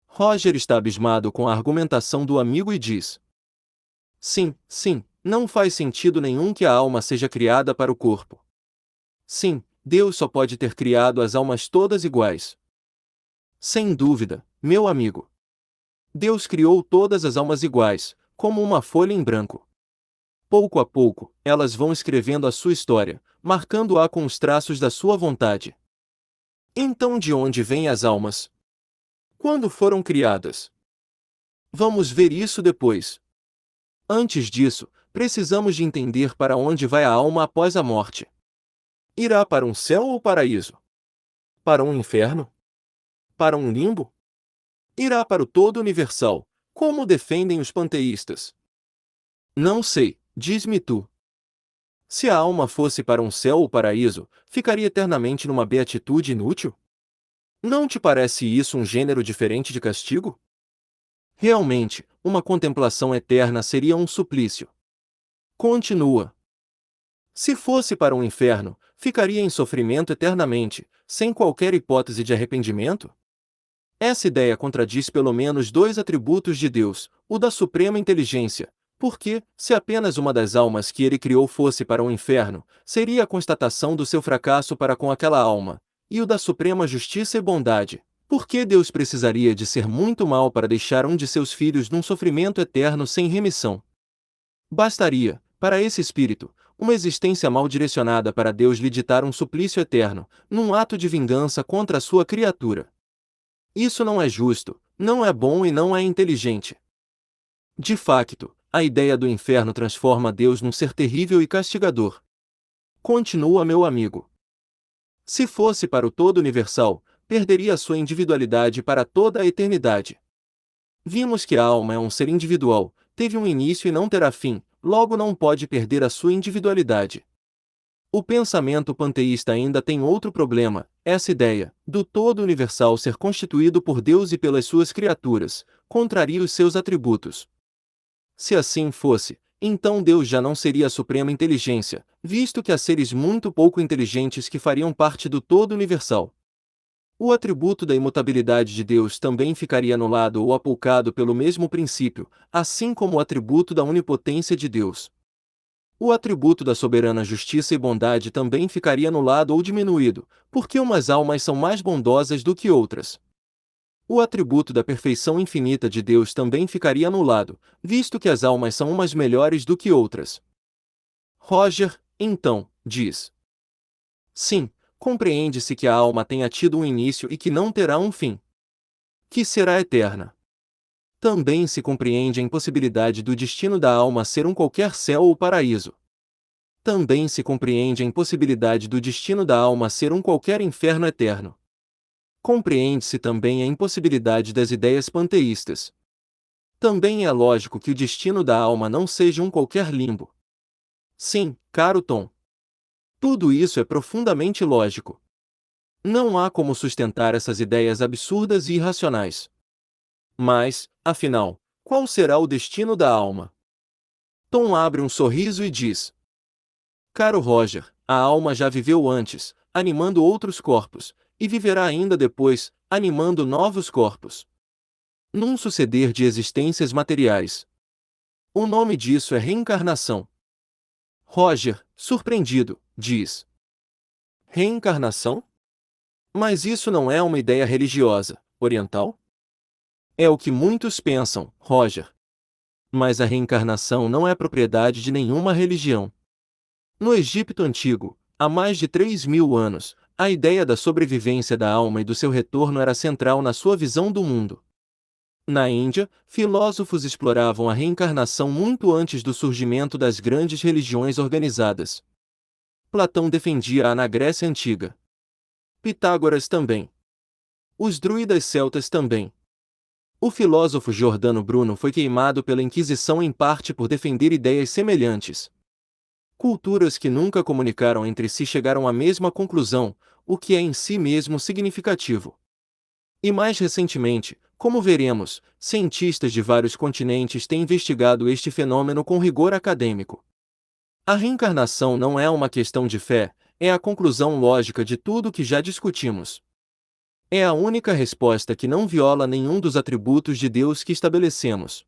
Roger está abismado com a argumentação do amigo e diz: Sim, sim, não faz sentido nenhum que a alma seja criada para o corpo. Sim, Deus só pode ter criado as almas todas iguais. Sem dúvida, meu amigo. Deus criou todas as almas iguais, como uma folha em branco. Pouco a pouco, elas vão escrevendo a sua história, marcando-a com os traços da sua vontade. Então de onde vêm as almas? Quando foram criadas? Vamos ver isso depois. Antes disso, precisamos de entender para onde vai a alma após a morte. Irá para um céu ou paraíso? Para um inferno? Para um limbo? Irá para o todo universal, como defendem os panteístas? Não sei, diz-me tu. Se a alma fosse para um céu ou paraíso, ficaria eternamente numa beatitude inútil? Não te parece isso um gênero diferente de castigo? Realmente, uma contemplação eterna seria um suplício. Continua. Se fosse para um inferno, ficaria em sofrimento eternamente, sem qualquer hipótese de arrependimento? Essa ideia contradiz pelo menos dois atributos de Deus, o da suprema inteligência, porque, se apenas uma das almas que ele criou fosse para o inferno, seria a constatação do seu fracasso para com aquela alma, e o da suprema justiça e bondade, porque Deus precisaria de ser muito mau para deixar um de seus filhos num sofrimento eterno sem remissão. Bastaria, para esse espírito, uma existência mal direcionada para Deus lhe ditar um suplício eterno, num ato de vingança contra a sua criatura. Isso não é justo, não é bom e não é inteligente. De facto, a ideia do inferno transforma Deus num ser terrível e castigador. Continua meu amigo. Se fosse para o todo universal, perderia sua individualidade para toda a eternidade. Vimos que a alma é um ser individual, teve um início e não terá fim, logo não pode perder a sua individualidade. O pensamento panteísta ainda tem outro problema, essa ideia, do todo universal ser constituído por Deus e pelas suas criaturas, contraria os seus atributos. Se assim fosse, então Deus já não seria a suprema inteligência, visto que há seres muito pouco inteligentes que fariam parte do todo universal. O atributo da imutabilidade de Deus também ficaria anulado ou apulcado pelo mesmo princípio, assim como o atributo da onipotência de Deus. O atributo da soberana justiça e bondade também ficaria anulado ou diminuído, porque umas almas são mais bondosas do que outras. O atributo da perfeição infinita de Deus também ficaria anulado, visto que as almas são umas melhores do que outras. Roger, então, diz: Sim, compreende-se que a alma tenha tido um início e que não terá um fim. que será eterna. Também se compreende a impossibilidade do destino da alma ser um qualquer céu ou paraíso. Também se compreende a impossibilidade do destino da alma ser um qualquer inferno eterno. Compreende-se também a impossibilidade das ideias panteístas. Também é lógico que o destino da alma não seja um qualquer limbo. Sim, caro Tom. Tudo isso é profundamente lógico. Não há como sustentar essas ideias absurdas e irracionais. Mas, afinal, qual será o destino da alma? Tom abre um sorriso e diz: Caro Roger, a alma já viveu antes, animando outros corpos, e viverá ainda depois, animando novos corpos. Num suceder de existências materiais. O nome disso é reencarnação. Roger, surpreendido, diz: Reencarnação? Mas isso não é uma ideia religiosa, oriental? É o que muitos pensam, Roger. Mas a reencarnação não é propriedade de nenhuma religião. No Egito Antigo, há mais de 3.000 anos, a ideia da sobrevivência da alma e do seu retorno era central na sua visão do mundo. Na Índia, filósofos exploravam a reencarnação muito antes do surgimento das grandes religiões organizadas. Platão defendia-a na Grécia Antiga. Pitágoras também. Os druidas celtas também. O filósofo Giordano Bruno foi queimado pela Inquisição em parte por defender ideias semelhantes. Culturas que nunca comunicaram entre si chegaram à mesma conclusão, o que é em si mesmo significativo. E mais recentemente, como veremos, cientistas de vários continentes têm investigado este fenômeno com rigor acadêmico. A reencarnação não é uma questão de fé, é a conclusão lógica de tudo que já discutimos. É a única resposta que não viola nenhum dos atributos de Deus que estabelecemos.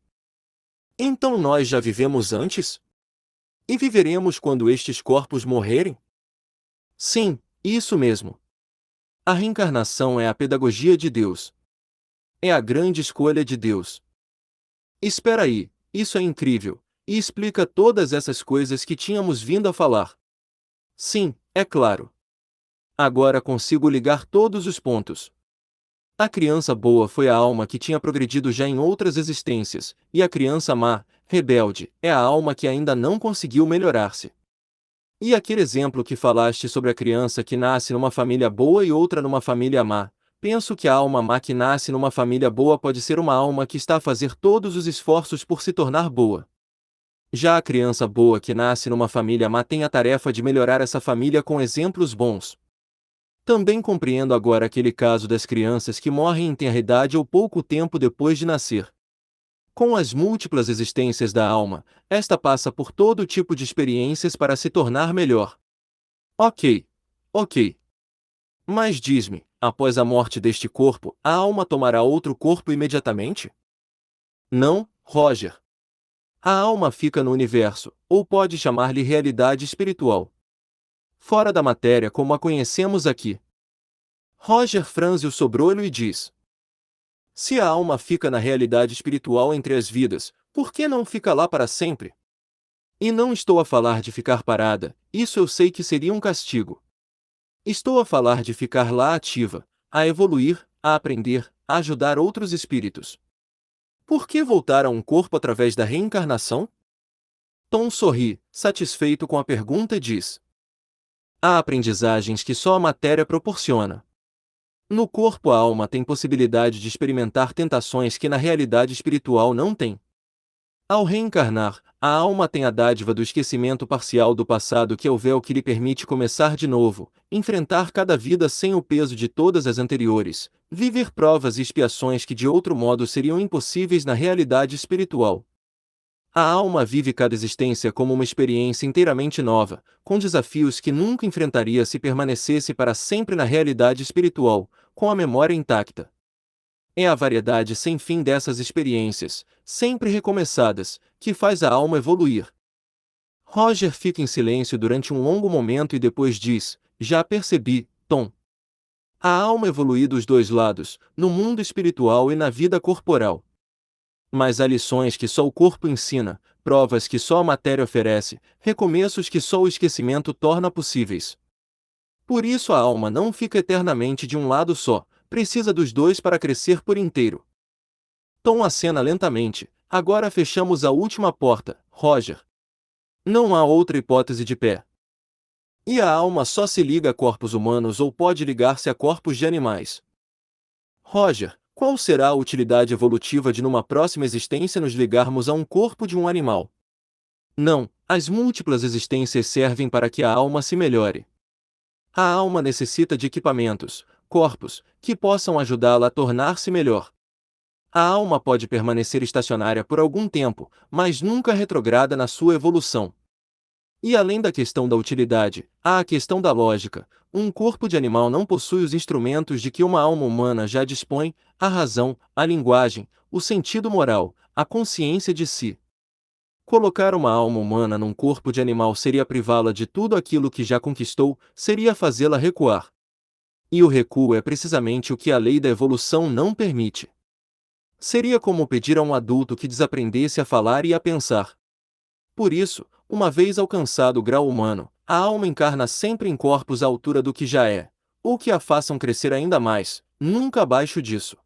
Então nós já vivemos antes? E viveremos quando estes corpos morrerem? Sim, isso mesmo. A reencarnação é a pedagogia de Deus. É a grande escolha de Deus. Espera aí, isso é incrível, e explica todas essas coisas que tínhamos vindo a falar. Sim, é claro. Agora consigo ligar todos os pontos. A criança boa foi a alma que tinha progredido já em outras existências, e a criança má, rebelde, é a alma que ainda não conseguiu melhorar-se. E aquele exemplo que falaste sobre a criança que nasce numa família boa e outra numa família má, penso que a alma má que nasce numa família boa pode ser uma alma que está a fazer todos os esforços por se tornar boa. Já a criança boa que nasce numa família má tem a tarefa de melhorar essa família com exemplos bons. Também compreendo agora aquele caso das crianças que morrem em tenra idade ou pouco tempo depois de nascer. Com as múltiplas existências da alma, esta passa por todo tipo de experiências para se tornar melhor. Ok. Mas diz-me, após a morte deste corpo, a alma tomará outro corpo imediatamente? Não, Roger. A alma fica no universo, ou pode chamar-lhe realidade espiritual. Fora da matéria como a conhecemos aqui. Roger franze o sobrolho e diz: Se a alma fica na realidade espiritual entre as vidas, por que não fica lá para sempre? E não estou a falar de ficar parada, isso eu sei que seria um castigo. Estou a falar de ficar lá ativa, a evoluir, a aprender, a ajudar outros espíritos. Por que voltar a um corpo através da reencarnação? Tom sorri, satisfeito com a pergunta e diz: Há aprendizagens que só a matéria proporciona. No corpo a alma tem possibilidade de experimentar tentações que na realidade espiritual não tem. Ao reencarnar, a alma tem a dádiva do esquecimento parcial do passado, que é o véu que lhe permite começar de novo, enfrentar cada vida sem o peso de todas as anteriores, viver provas e expiações que de outro modo seriam impossíveis na realidade espiritual. A alma vive cada existência como uma experiência inteiramente nova, com desafios que nunca enfrentaria se permanecesse para sempre na realidade espiritual, com a memória intacta. É a variedade sem fim dessas experiências, sempre recomeçadas, que faz a alma evoluir. Roger fica em silêncio durante um longo momento e depois diz: Já percebi, Tom. A alma evolui dos dois lados, no mundo espiritual e na vida corporal. Mas há lições que só o corpo ensina, provas que só a matéria oferece, recomeços que só o esquecimento torna possíveis. Por isso a alma não fica eternamente de um lado só, precisa dos dois para crescer por inteiro. Tom acena lentamente. Agora fechamos a última porta, Roger. Não há outra hipótese de pé. E a alma só se liga a corpos humanos ou pode ligar-se a corpos de animais? Roger, qual será a utilidade evolutiva de numa próxima existência nos ligarmos a um corpo de um animal? Não, as múltiplas existências servem para que a alma se melhore. A alma necessita de equipamentos, corpos, que possam ajudá-la a tornar-se melhor. A alma pode permanecer estacionária por algum tempo, mas nunca retrograda na sua evolução. E além da questão da utilidade, há a questão da lógica. Um corpo de animal não possui os instrumentos de que uma alma humana já dispõe: a razão, a linguagem, o sentido moral, a consciência de si. Colocar uma alma humana num corpo de animal seria privá-la de tudo aquilo que já conquistou, seria fazê-la recuar. E o recuo é precisamente o que a lei da evolução não permite. Seria como pedir a um adulto que desaprendesse a falar e a pensar. Por isso, uma vez alcançado o grau humano, a alma encarna sempre em corpos à altura do que já é, ou que a façam crescer ainda mais, nunca abaixo disso.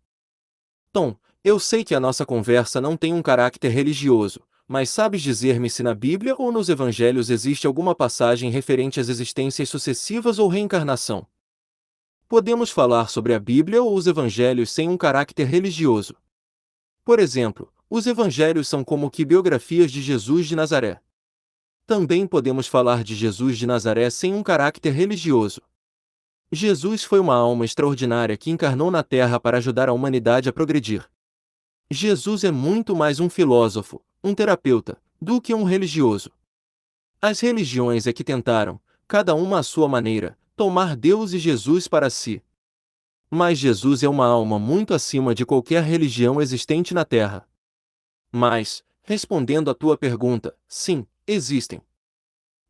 Tom, eu sei que a nossa conversa não tem um caráter religioso, mas sabes dizer-me se na Bíblia ou nos Evangelhos existe alguma passagem referente às existências sucessivas ou reencarnação? Podemos falar sobre a Bíblia ou os Evangelhos sem um caráter religioso. Por exemplo, os Evangelhos são como que biografias de Jesus de Nazaré. Também podemos falar de Jesus de Nazaré sem um caráter religioso. Jesus foi uma alma extraordinária que encarnou na Terra para ajudar a humanidade a progredir. Jesus é muito mais um filósofo, um terapeuta, do que um religioso. As religiões é que tentaram, cada uma à sua maneira, tomar Deus e Jesus para si. Mas Jesus é uma alma muito acima de qualquer religião existente na Terra. Mas, respondendo à tua pergunta, sim, existem.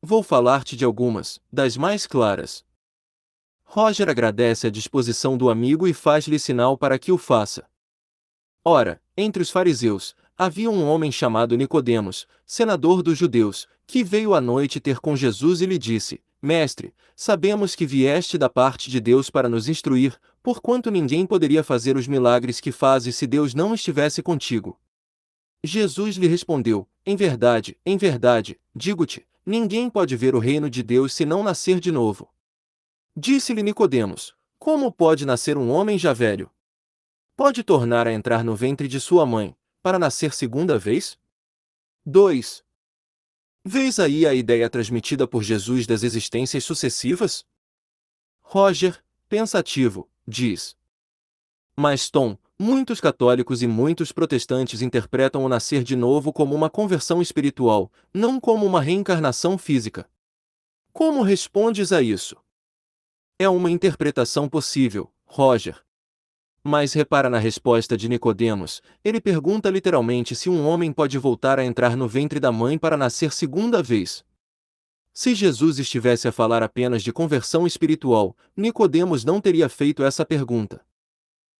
Vou falar-te de algumas, das mais claras. Roger agradece a disposição do amigo e faz-lhe sinal para que o faça. Ora, entre os fariseus, havia um homem chamado Nicodemos, senador dos judeus, que veio à noite ter com Jesus e lhe disse: Mestre, sabemos que vieste da parte de Deus para nos instruir, porquanto ninguém poderia fazer os milagres que fazes se Deus não estivesse contigo. Jesus lhe respondeu: em verdade, digo-te, ninguém pode ver o reino de Deus se não nascer de novo. Disse-lhe Nicodemos: como pode nascer um homem já velho? Pode tornar a entrar no ventre de sua mãe, para nascer segunda vez? 2. Vês aí a ideia transmitida por Jesus das existências sucessivas? Roger, pensativo, diz. Mas Tom, muitos católicos e muitos protestantes interpretam o nascer de novo como uma conversão espiritual, não como uma reencarnação física. Como respondes a isso? É uma interpretação possível, Roger. Mas repara na resposta de Nicodemos, ele pergunta literalmente se um homem pode voltar a entrar no ventre da mãe para nascer segunda vez. Se Jesus estivesse a falar apenas de conversão espiritual, Nicodemos não teria feito essa pergunta.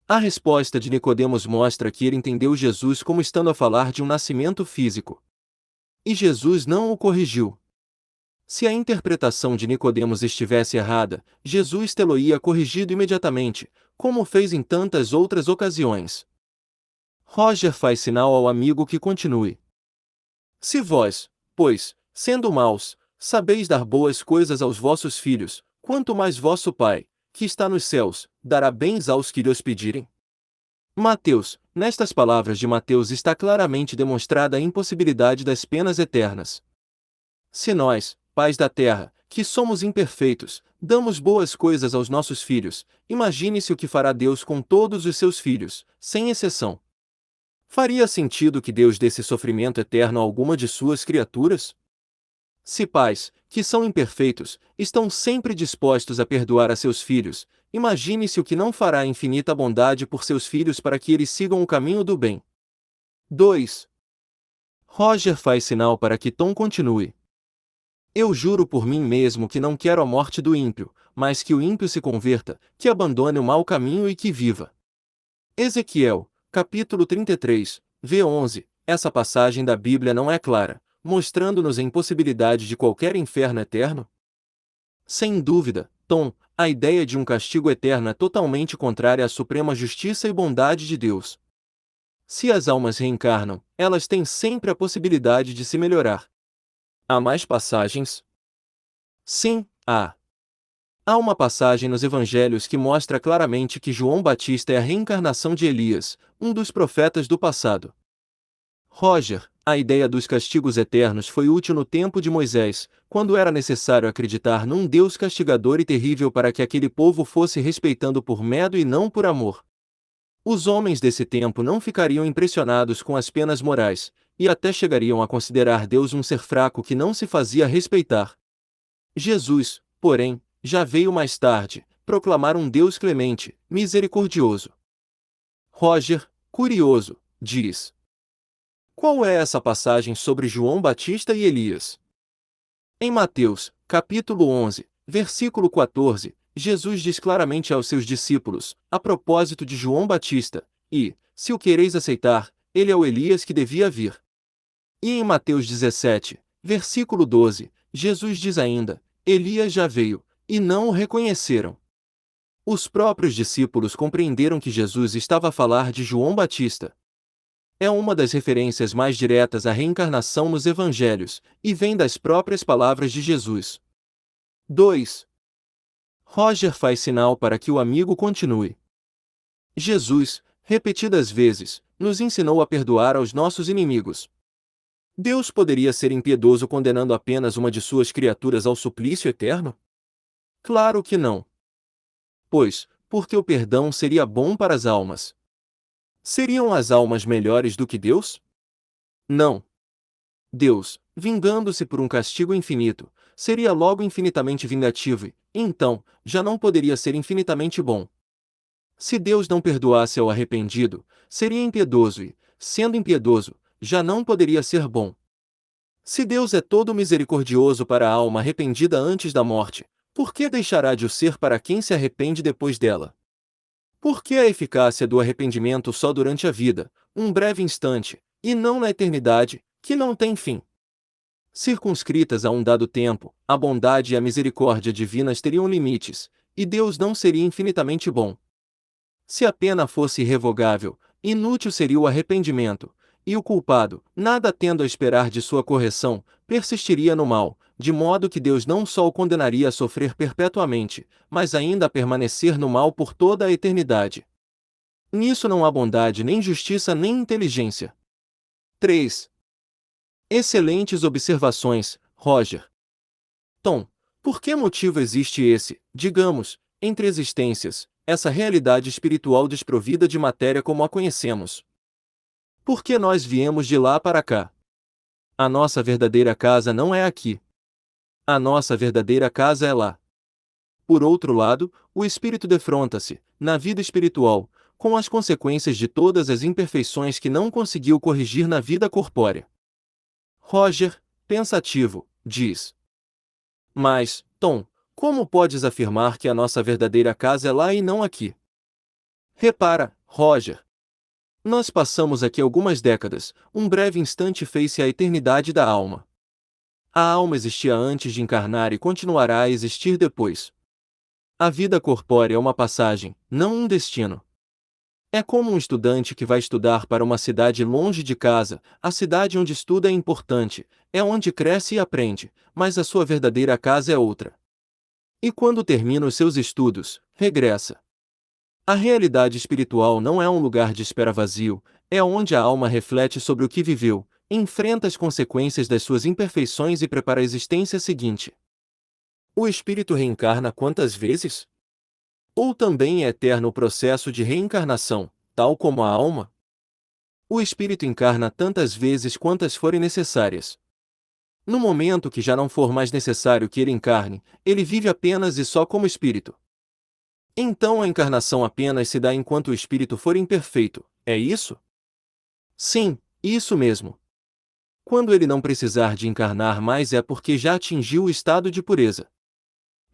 A resposta de Nicodemos mostra que ele entendeu Jesus como estando a falar de um nascimento físico. E Jesus não o corrigiu. Se a interpretação de Nicodemos estivesse errada, Jesus tê-lo-ia corrigido imediatamente, como fez em tantas outras ocasiões. Roger faz sinal ao amigo que continue. Se vós, pois, sendo maus, sabeis dar boas coisas aos vossos filhos, quanto mais vosso Pai, que está nos céus, dará bens aos que lhes pedirem? Mateus, nestas palavras de Mateus está claramente demonstrada a impossibilidade das penas eternas. Se nós, pais da terra, que somos imperfeitos, damos boas coisas aos nossos filhos, imagine-se o que fará Deus com todos os seus filhos, sem exceção. Faria sentido que Deus desse sofrimento eterno a alguma de suas criaturas? Se pais, que são imperfeitos, estão sempre dispostos a perdoar a seus filhos, imagine-se o que não fará infinita bondade por seus filhos para que eles sigam o caminho do bem. 2. Roger faz sinal para que Tom continue. Eu juro por mim mesmo que não quero a morte do ímpio, mas que o ímpio se converta, que abandone o mau caminho e que viva. Ezequiel, capítulo 33, v. 11. Essa passagem da Bíblia não é clara, mostrando-nos a impossibilidade de qualquer inferno eterno? Sem dúvida, Tom, a ideia de um castigo eterno é totalmente contrária à suprema justiça e bondade de Deus. Se as almas reencarnam, elas têm sempre a possibilidade de se melhorar. Há mais passagens? Sim, há. Há uma passagem nos evangelhos que mostra claramente que João Batista é a reencarnação de Elias, um dos profetas do passado. Roger, a ideia dos castigos eternos foi útil no tempo de Moisés, quando era necessário acreditar num Deus castigador e terrível para que aquele povo fosse respeitando por medo e não por amor. Os homens desse tempo não ficariam impressionados com as penas morais, e até chegariam a considerar Deus um ser fraco que não se fazia respeitar. Jesus, porém, já veio mais tarde, proclamar um Deus clemente, misericordioso. Roger, curioso, diz: qual é essa passagem sobre João Batista e Elias? Em Mateus, capítulo 11, versículo 14, Jesus diz claramente aos seus discípulos, a propósito de João Batista, e, se o quereis aceitar, ele é o Elias que devia vir. E em Mateus 17, versículo 12, Jesus diz ainda, Elias já veio, e não o reconheceram. Os próprios discípulos compreenderam que Jesus estava a falar de João Batista. É uma das referências mais diretas à reencarnação nos evangelhos, e vem das próprias palavras de Jesus. 2. Roger faz sinal para que o amigo continue. Jesus, repetidas vezes, nos ensinou a perdoar aos nossos inimigos. Deus poderia ser impiedoso condenando apenas uma de suas criaturas ao suplício eterno? Claro que não. Pois, porque o perdão seria bom para as almas. Seriam as almas melhores do que Deus? Não. Deus, vingando-se por um castigo infinito, seria logo infinitamente vingativo e, então, já não poderia ser infinitamente bom. Se Deus não perdoasse ao arrependido, seria impiedoso e, sendo impiedoso, já não poderia ser bom. Se Deus é todo misericordioso para a alma arrependida antes da morte, por que deixará de o ser para quem se arrepende depois dela? Por que a eficácia do arrependimento só durante a vida, um breve instante, e não na eternidade, que não tem fim? Circunscritas a um dado tempo, a bondade e a misericórdia divinas teriam limites, e Deus não seria infinitamente bom. Se a pena fosse irrevogável, inútil seria o arrependimento, e o culpado, nada tendo a esperar de sua correção, persistiria no mal, de modo que Deus não só o condenaria a sofrer perpetuamente, mas ainda a permanecer no mal por toda a eternidade. Nisso não há bondade nem justiça nem inteligência. 3. Excelentes observações, Roger. Tom, por que motivo existe esse, digamos, entre existências, essa realidade espiritual desprovida de matéria como a conhecemos? Por que nós viemos de lá para cá? A nossa verdadeira casa não é aqui. A nossa verdadeira casa é lá. Por outro lado, o espírito defronta-se, na vida espiritual, com as consequências de todas as imperfeições que não conseguiu corrigir na vida corpórea. Roger, pensativo, diz: mas, Tom, como podes afirmar que a nossa verdadeira casa é lá e não aqui? Repara, Roger. Nós passamos aqui algumas décadas, um breve instante fez-se a eternidade da alma. A alma existia antes de encarnar e continuará a existir depois. A vida corpórea é uma passagem, não um destino. É como um estudante que vai estudar para uma cidade longe de casa, a cidade onde estuda é importante, é onde cresce e aprende, mas a sua verdadeira casa é outra. E quando termina os seus estudos, regressa. A realidade espiritual não é um lugar de espera vazio, é onde a alma reflete sobre o que viveu, enfrenta as consequências das suas imperfeições e prepara a existência seguinte. O espírito reencarna quantas vezes? Ou também é eterno o processo de reencarnação, tal como a alma? O espírito encarna tantas vezes quantas forem necessárias. No momento que já não for mais necessário que ele encarne, ele vive apenas e só como espírito. Então a encarnação apenas se dá enquanto o espírito for imperfeito, é isso? Sim, isso mesmo. Quando ele não precisar de encarnar mais é porque já atingiu o estado de pureza.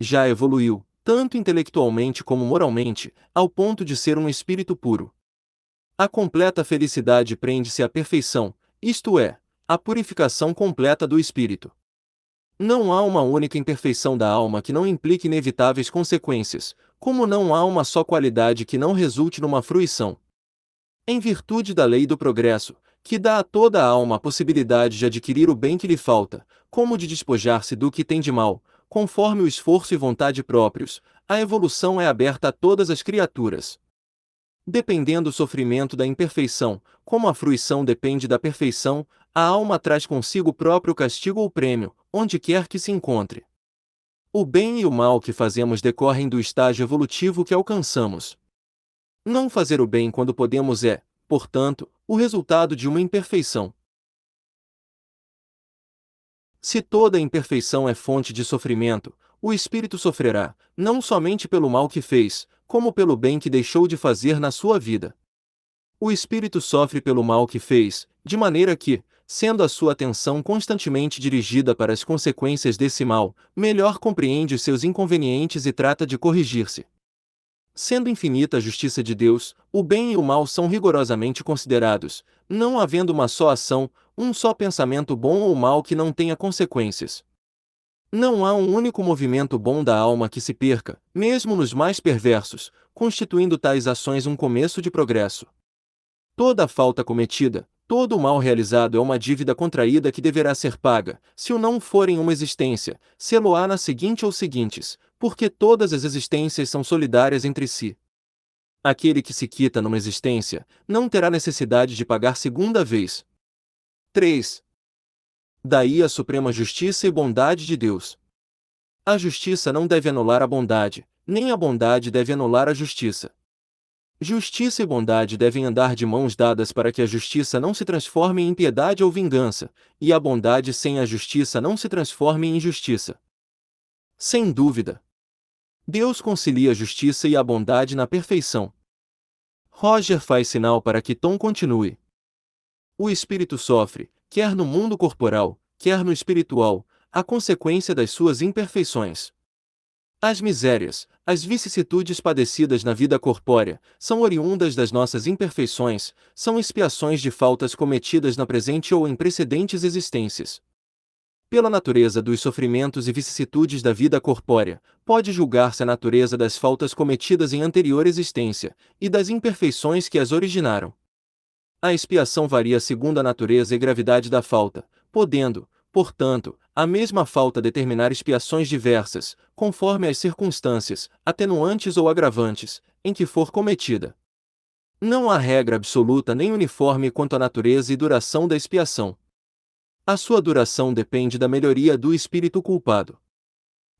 Já evoluiu, tanto intelectualmente como moralmente, ao ponto de ser um espírito puro. A completa felicidade prende-se à perfeição, isto é, à purificação completa do espírito. Não há uma única imperfeição da alma que não implique inevitáveis consequências, como não há uma só qualidade que não resulte numa fruição. Em virtude da lei do progresso, que dá a toda a alma a possibilidade de adquirir o bem que lhe falta, como de despojar-se do que tem de mal, conforme o esforço e vontade próprios, a evolução é aberta a todas as criaturas. Dependendo do sofrimento da imperfeição, como a fruição depende da perfeição, a alma traz consigo o próprio castigo ou prêmio, onde quer que se encontre. O bem e o mal que fazemos decorrem do estágio evolutivo que alcançamos. Não fazer o bem quando podemos é, portanto, o resultado de uma imperfeição. Se toda imperfeição é fonte de sofrimento, o espírito sofrerá, não somente pelo mal que fez, como pelo bem que deixou de fazer na sua vida. O espírito sofre pelo mal que fez, de maneira que, sendo a sua atenção constantemente dirigida para as consequências desse mal, melhor compreende os seus inconvenientes e trata de corrigir-se. Sendo infinita a justiça de Deus, o bem e o mal são rigorosamente considerados, não havendo uma só ação, um só pensamento bom ou mal que não tenha consequências. Não há um único movimento bom da alma que se perca, mesmo nos mais perversos, constituindo tais ações um começo de progresso. Toda a falta cometida, todo o mal realizado é uma dívida contraída que deverá ser paga, se o não for em uma existência, sê-lo-á na seguinte ou seguintes, porque todas as existências são solidárias entre si. Aquele que se quita numa existência, não terá necessidade de pagar segunda vez. 3. Daí a suprema justiça e bondade de Deus. A justiça não deve anular a bondade, nem a bondade deve anular a justiça. Justiça e bondade devem andar de mãos dadas para que a justiça não se transforme em impiedade ou vingança, e a bondade sem a justiça não se transforme em injustiça. Sem dúvida, Deus concilia a justiça e a bondade na perfeição. Roger faz sinal para que Tom continue. O espírito sofre, quer no mundo corporal, quer no espiritual, a consequência das suas imperfeições. As misérias, as vicissitudes padecidas na vida corpórea, são oriundas das nossas imperfeições, são expiações de faltas cometidas na presente ou em precedentes existências. Pela natureza dos sofrimentos e vicissitudes da vida corpórea, pode julgar-se a natureza das faltas cometidas em anterior existência, e das imperfeições que as originaram. A expiação varia segundo a natureza e gravidade da falta, podendo, portanto, a mesma falta determinar expiações diversas, conforme as circunstâncias, atenuantes ou agravantes, em que for cometida. Não há regra absoluta nem uniforme quanto à natureza e duração da expiação. A sua duração depende da melhoria do espírito culpado.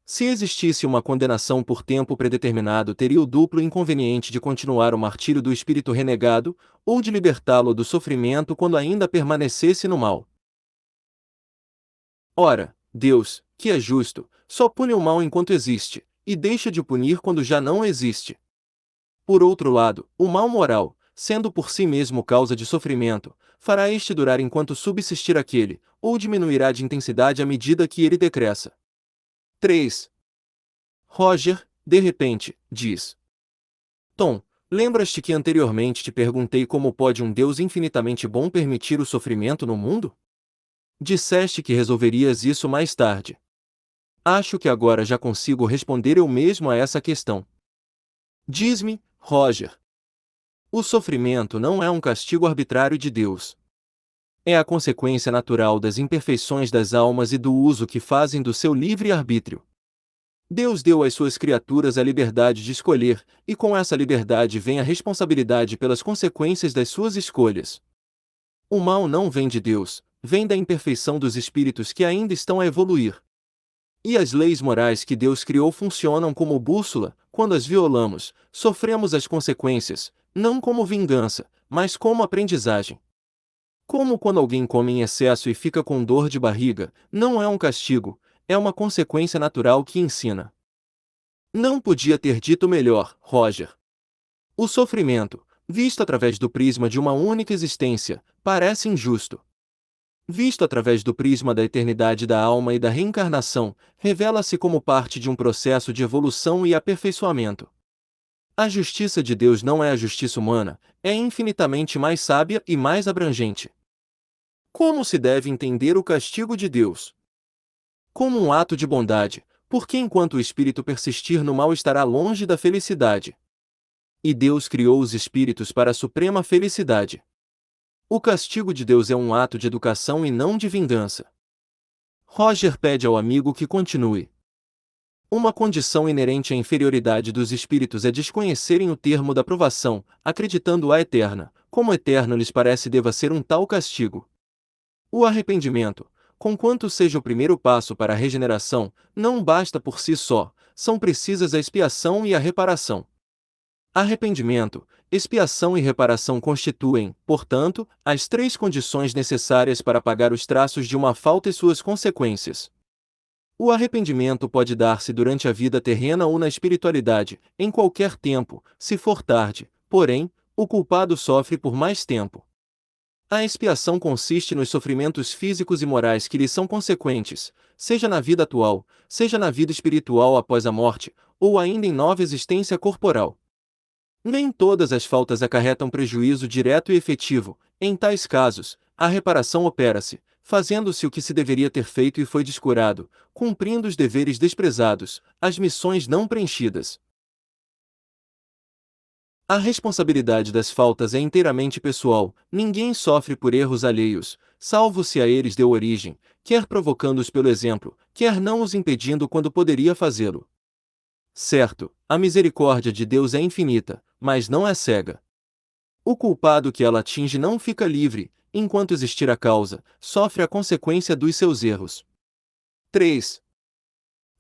Se existisse uma condenação por tempo predeterminado, teria o duplo inconveniente de continuar o martírio do espírito renegado, ou de libertá-lo do sofrimento quando ainda permanecesse no mal. Ora, Deus, que é justo, só pune o mal enquanto existe, e deixa de o punir quando já não existe. Por outro lado, o mal moral, sendo por si mesmo causa de sofrimento, fará este durar enquanto subsistir aquele, ou diminuirá de intensidade à medida que ele decresça. 3. Roger, de repente, diz: Tom, lembras-te que anteriormente te perguntei como pode um Deus infinitamente bom permitir o sofrimento no mundo? Disseste que resolverias isso mais tarde. Acho que agora já consigo responder eu mesmo a essa questão. Diz-me, Roger. O sofrimento não é um castigo arbitrário de Deus. É a consequência natural das imperfeições das almas e do uso que fazem do seu livre-arbítrio. Deus deu às suas criaturas a liberdade de escolher, e com essa liberdade vem a responsabilidade pelas consequências das suas escolhas. O mal não vem de Deus, vem da imperfeição dos espíritos que ainda estão a evoluir. E as leis morais que Deus criou funcionam como bússola, quando as violamos, sofremos as consequências, não como vingança, mas como aprendizagem. Como quando alguém come em excesso e fica com dor de barriga, não é um castigo, é uma consequência natural que ensina. Não podia ter dito melhor, Roger. O sofrimento, visto através do prisma de uma única existência, parece injusto. Visto através do prisma da eternidade da alma e da reencarnação, revela-se como parte de um processo de evolução e aperfeiçoamento. A justiça de Deus não é a justiça humana, é infinitamente mais sábia e mais abrangente. Como se deve entender o castigo de Deus? como um ato de bondade, porque enquanto o espírito persistir no mal estará longe da felicidade. E Deus criou os espíritos para a suprema felicidade. O castigo de Deus é um ato de educação e não de vingança. Roger pede ao amigo que continue. Uma condição inerente à inferioridade dos espíritos é desconhecerem o termo da provação, acreditando-a eterna, como eterno lhes parece deva ser um tal castigo. O arrependimento, conquanto seja o primeiro passo para a regeneração, não basta por si só, são precisas a expiação e a reparação. Arrependimento, expiação e reparação constituem, portanto, as três condições necessárias para pagar os traços de uma falta e suas consequências. O arrependimento pode dar-se durante a vida terrena ou na espiritualidade, em qualquer tempo, se for tarde, porém, o culpado sofre por mais tempo. A expiação consiste nos sofrimentos físicos e morais que lhe são consequentes, seja na vida atual, seja na vida espiritual após a morte, ou ainda em nova existência corporal. Nem todas as faltas acarretam prejuízo direto e efetivo. Em tais casos, a reparação opera-se, fazendo-se o que se deveria ter feito e foi descurado, cumprindo os deveres desprezados, as missões não preenchidas. A responsabilidade das faltas é inteiramente pessoal, ninguém sofre por erros alheios, salvo se a eles deu origem, quer provocando-os pelo exemplo, quer não os impedindo quando poderia fazê-lo. Certo, a misericórdia de Deus é infinita, mas não é cega. O culpado que ela atinge não fica livre, enquanto existir a causa, sofre a consequência dos seus erros. 3.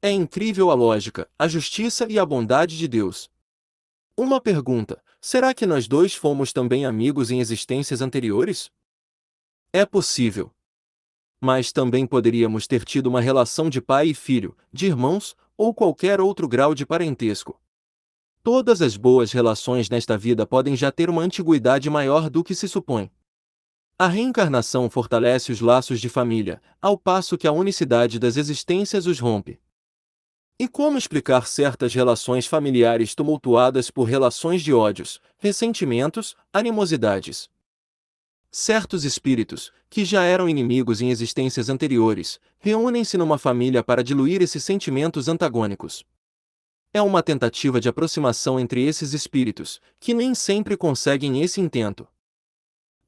É incrível a lógica, a justiça e a bondade de Deus. Uma pergunta: será que nós dois fomos também amigos em existências anteriores? É possível. Mas também poderíamos ter tido uma relação de pai e filho, de irmãos, ou qualquer outro grau de parentesco. Todas as boas relações nesta vida podem já ter uma antiguidade maior do que se supõe. A reencarnação fortalece os laços de família, ao passo que a unicidade das existências os rompe. E como explicar certas relações familiares tumultuadas por relações de ódios, ressentimentos, animosidades? Certos espíritos, que já eram inimigos em existências anteriores, reúnem-se numa família para diluir esses sentimentos antagônicos. É uma tentativa de aproximação entre esses espíritos, que nem sempre conseguem esse intento.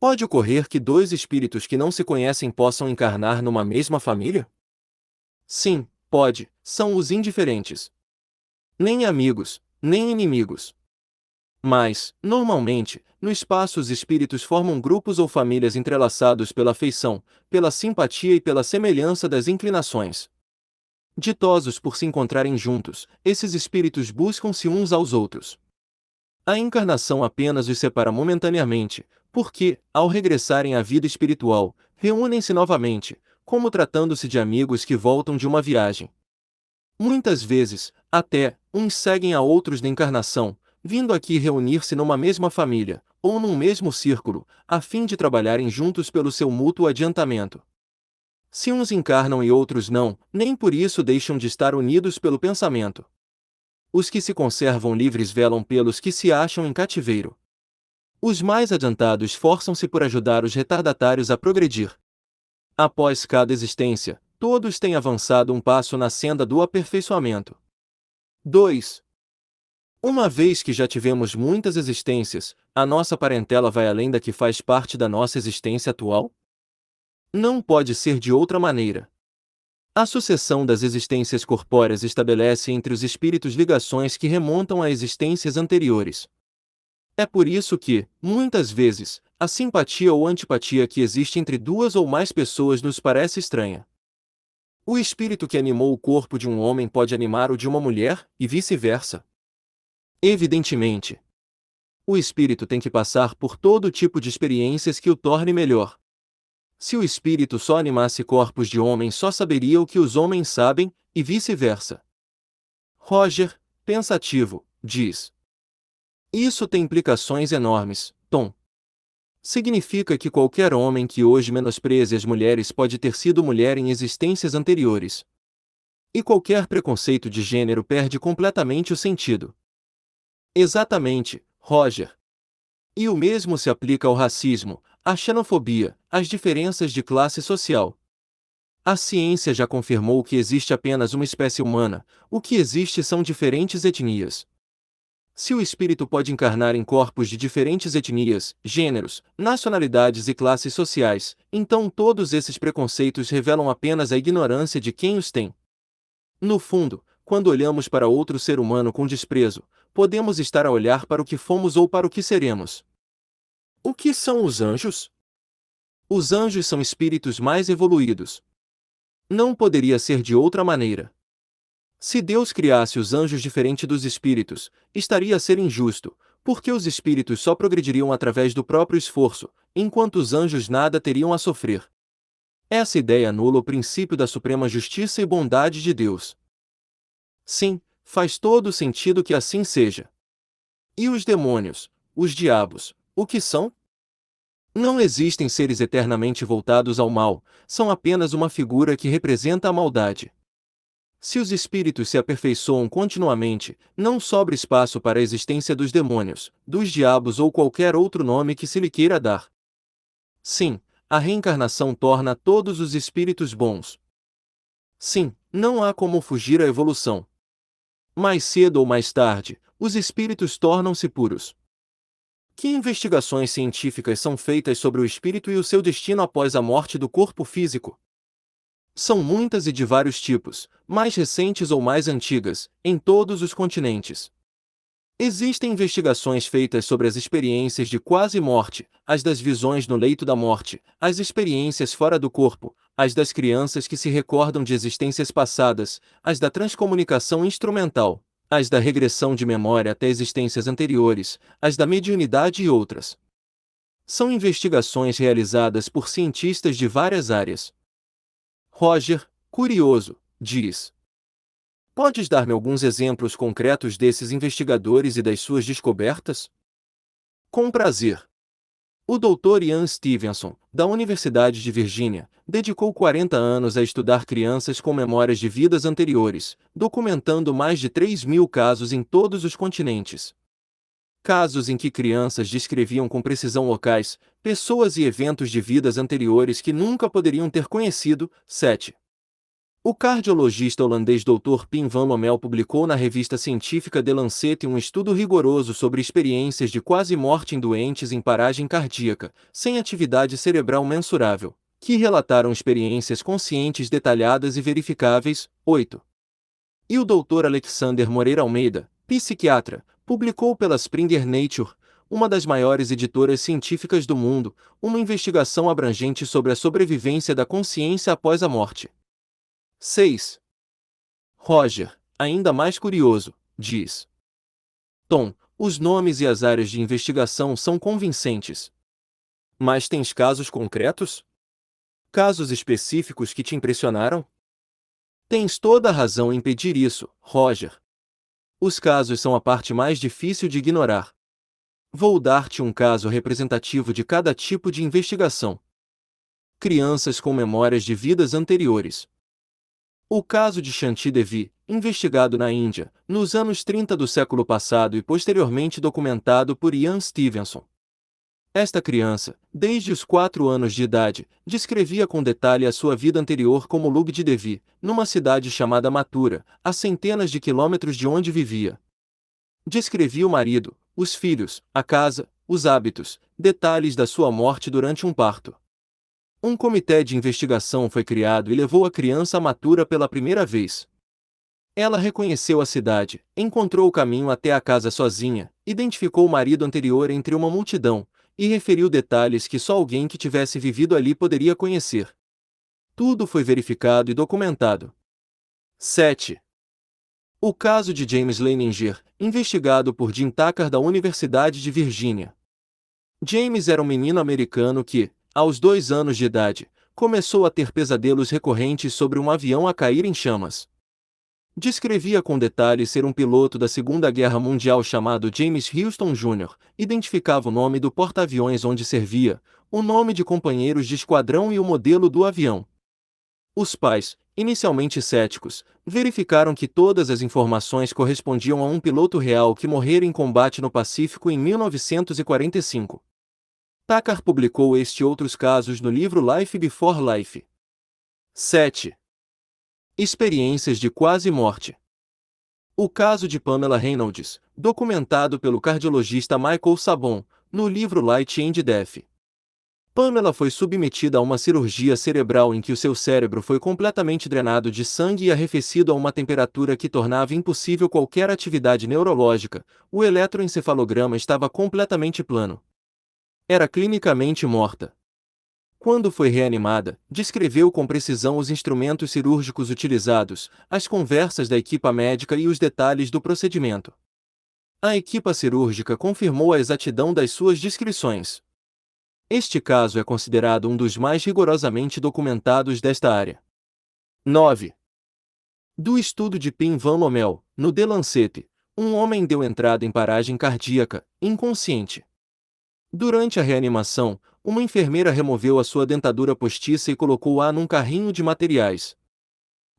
Pode ocorrer que dois espíritos que não se conhecem possam encarnar numa mesma família? Sim, pode, são os indiferentes. Nem amigos, nem inimigos. Mas, normalmente, no espaço os espíritos formam grupos ou famílias entrelaçados pela afeição, pela simpatia e pela semelhança das inclinações. Ditosos por se encontrarem juntos, esses espíritos buscam-se uns aos outros. A encarnação apenas os separa momentaneamente, porque, ao regressarem à vida espiritual, reúnem-se novamente, como tratando-se de amigos que voltam de uma viagem. Muitas vezes, até, uns seguem a outros na encarnação, vindo aqui reunir-se numa mesma família, ou num mesmo círculo, a fim de trabalharem juntos pelo seu mútuo adiantamento. Se uns encarnam e outros não, nem por isso deixam de estar unidos pelo pensamento. Os que se conservam livres velam pelos que se acham em cativeiro. Os mais adiantados esforçam-se por ajudar os retardatários a progredir. Após cada existência, todos têm avançado um passo na senda do aperfeiçoamento. 2. Uma vez que já tivemos muitas existências, a nossa parentela vai além da que faz parte da nossa existência atual? Não pode ser de outra maneira. A sucessão das existências corpóreas estabelece entre os espíritos ligações que remontam a existências anteriores. É por isso que, muitas vezes, a simpatia ou antipatia que existe entre duas ou mais pessoas nos parece estranha. O espírito que animou o corpo de um homem pode animar o de uma mulher, e vice-versa. Evidentemente, o espírito tem que passar por todo tipo de experiências que o torne melhor. Se o espírito só animasse corpos de homens, só saberia o que os homens sabem, e vice-versa. Roger, pensativo, diz: isso tem implicações enormes, Tom. Significa que qualquer homem que hoje menospreze as mulheres pode ter sido mulher em existências anteriores. E qualquer preconceito de gênero perde completamente o sentido. Exatamente, Roger. E o mesmo se aplica ao racismo, à xenofobia, às diferenças de classe social. A ciência já confirmou que existe apenas uma espécie humana, o que existe são diferentes etnias. Se o espírito pode encarnar em corpos de diferentes etnias, gêneros, nacionalidades e classes sociais, então todos esses preconceitos revelam apenas a ignorância de quem os tem. No fundo, quando olhamos para outro ser humano com desprezo, podemos estar a olhar para o que fomos ou para o que seremos. O que são os anjos? Os anjos são espíritos mais evoluídos. Não poderia ser de outra maneira. Se Deus criasse os anjos diferente dos espíritos, estaria a ser injusto, porque os espíritos só progrediriam através do próprio esforço, enquanto os anjos nada teriam a sofrer. Essa ideia anula o princípio da suprema justiça e bondade de Deus. Sim, faz todo sentido que assim seja. E os demônios, os diabos, o que são? Não existem seres eternamente voltados ao mal, são apenas uma figura que representa a maldade. Se os espíritos se aperfeiçoam continuamente, não sobra espaço para a existência dos demônios, dos diabos ou qualquer outro nome que se lhe queira dar. Sim, a reencarnação torna todos os espíritos bons. Sim, não há como fugir à evolução. Mais cedo ou mais tarde, os espíritos tornam-se puros. Que investigações científicas são feitas sobre o espírito e o seu destino após a morte do corpo físico? São muitas e de vários tipos, mais recentes ou mais antigas, em todos os continentes. Existem investigações feitas sobre as experiências de quase morte, as das visões no leito da morte, as experiências fora do corpo, as das crianças que se recordam de existências passadas, as da transcomunicação instrumental, as da regressão de memória até existências anteriores, as da mediunidade e outras. São investigações realizadas por cientistas de várias áreas. Roger, curioso, diz: Podes dar-me alguns exemplos concretos desses investigadores e das suas descobertas? Com prazer. O Dr. Ian Stevenson, da Universidade de Virgínia, dedicou 40 anos a estudar crianças com memórias de vidas anteriores, documentando mais de 3.000 casos em todos os continentes. Casos em que crianças descreviam com precisão locais, pessoas e eventos de vidas anteriores que nunca poderiam ter conhecido. 7. O cardiologista holandês Dr. Pim van Lommel publicou na revista científica The Lancet um estudo rigoroso sobre experiências de quase morte em doentes em paragem cardíaca, sem atividade cerebral mensurável, que relataram experiências conscientes detalhadas e verificáveis. 8. E o Dr. Alexander Moreira Almeida, psiquiatra, publicou pela Springer Nature, uma das maiores editoras científicas do mundo, uma investigação abrangente sobre a sobrevivência da consciência após a morte. 6. Roger, ainda mais curioso, diz: Tom, os nomes e as áreas de investigação são convincentes. Mas tens casos concretos? Casos específicos que te impressionaram? Tens toda a razão em pedir isso, Roger. Os casos são a parte mais difícil de ignorar. Vou dar-te um caso representativo de cada tipo de investigação. Crianças com memórias de vidas anteriores. O caso de Shanti Devi, investigado na Índia, nos anos 30 do século passado e posteriormente documentado por Ian Stevenson. Esta criança, desde os 4 anos de idade, descrevia com detalhe a sua vida anterior como Lugdi Devi, numa cidade chamada Mathura, a centenas de quilômetros de onde vivia. Descrevia o marido, os filhos, a casa, os hábitos, detalhes da sua morte durante um parto. Um comitê de investigação foi criado e levou a criança a Mathura pela primeira vez. Ela reconheceu a cidade, encontrou o caminho até a casa sozinha, identificou o marido anterior entre uma multidão, e referiu detalhes que só alguém que tivesse vivido ali poderia conhecer. Tudo foi verificado e documentado. 7. O caso de James Leininger, investigado por Jim Tucker da Universidade de Virgínia. James era um menino americano que, aos 2 anos de idade, começou a ter pesadelos recorrentes sobre um avião a cair em chamas. Descrevia com detalhes ser um piloto da Segunda Guerra Mundial chamado James Houston Jr., identificava o nome do porta-aviões onde servia, o nome de companheiros de esquadrão e o modelo do avião. Os pais, inicialmente céticos, verificaram que todas as informações correspondiam a um piloto real que morrera em combate no Pacífico em 1945. Tucker publicou este e outros casos no livro Life Before Life. 7. Experiências de quase morte. O caso de Pamela Reynolds, documentado pelo cardiologista Michael Sabon, no livro Light and Death. Pamela foi submetida a uma cirurgia cerebral em que o seu cérebro foi completamente drenado de sangue e arrefecido a uma temperatura que tornava impossível qualquer atividade neurológica. O eletroencefalograma estava completamente plano. Era clinicamente morta. Quando foi reanimada, descreveu com precisão os instrumentos cirúrgicos utilizados, as conversas da equipa médica e os detalhes do procedimento. A equipa cirúrgica confirmou a exatidão das suas descrições. Este caso é considerado um dos mais rigorosamente documentados desta área. 9. Do estudo de Pim Van Lommel, no The Lancet, um homem deu entrada em paragem cardíaca, inconsciente. Durante a reanimação, uma enfermeira removeu a sua dentadura postiça e colocou-a num carrinho de materiais.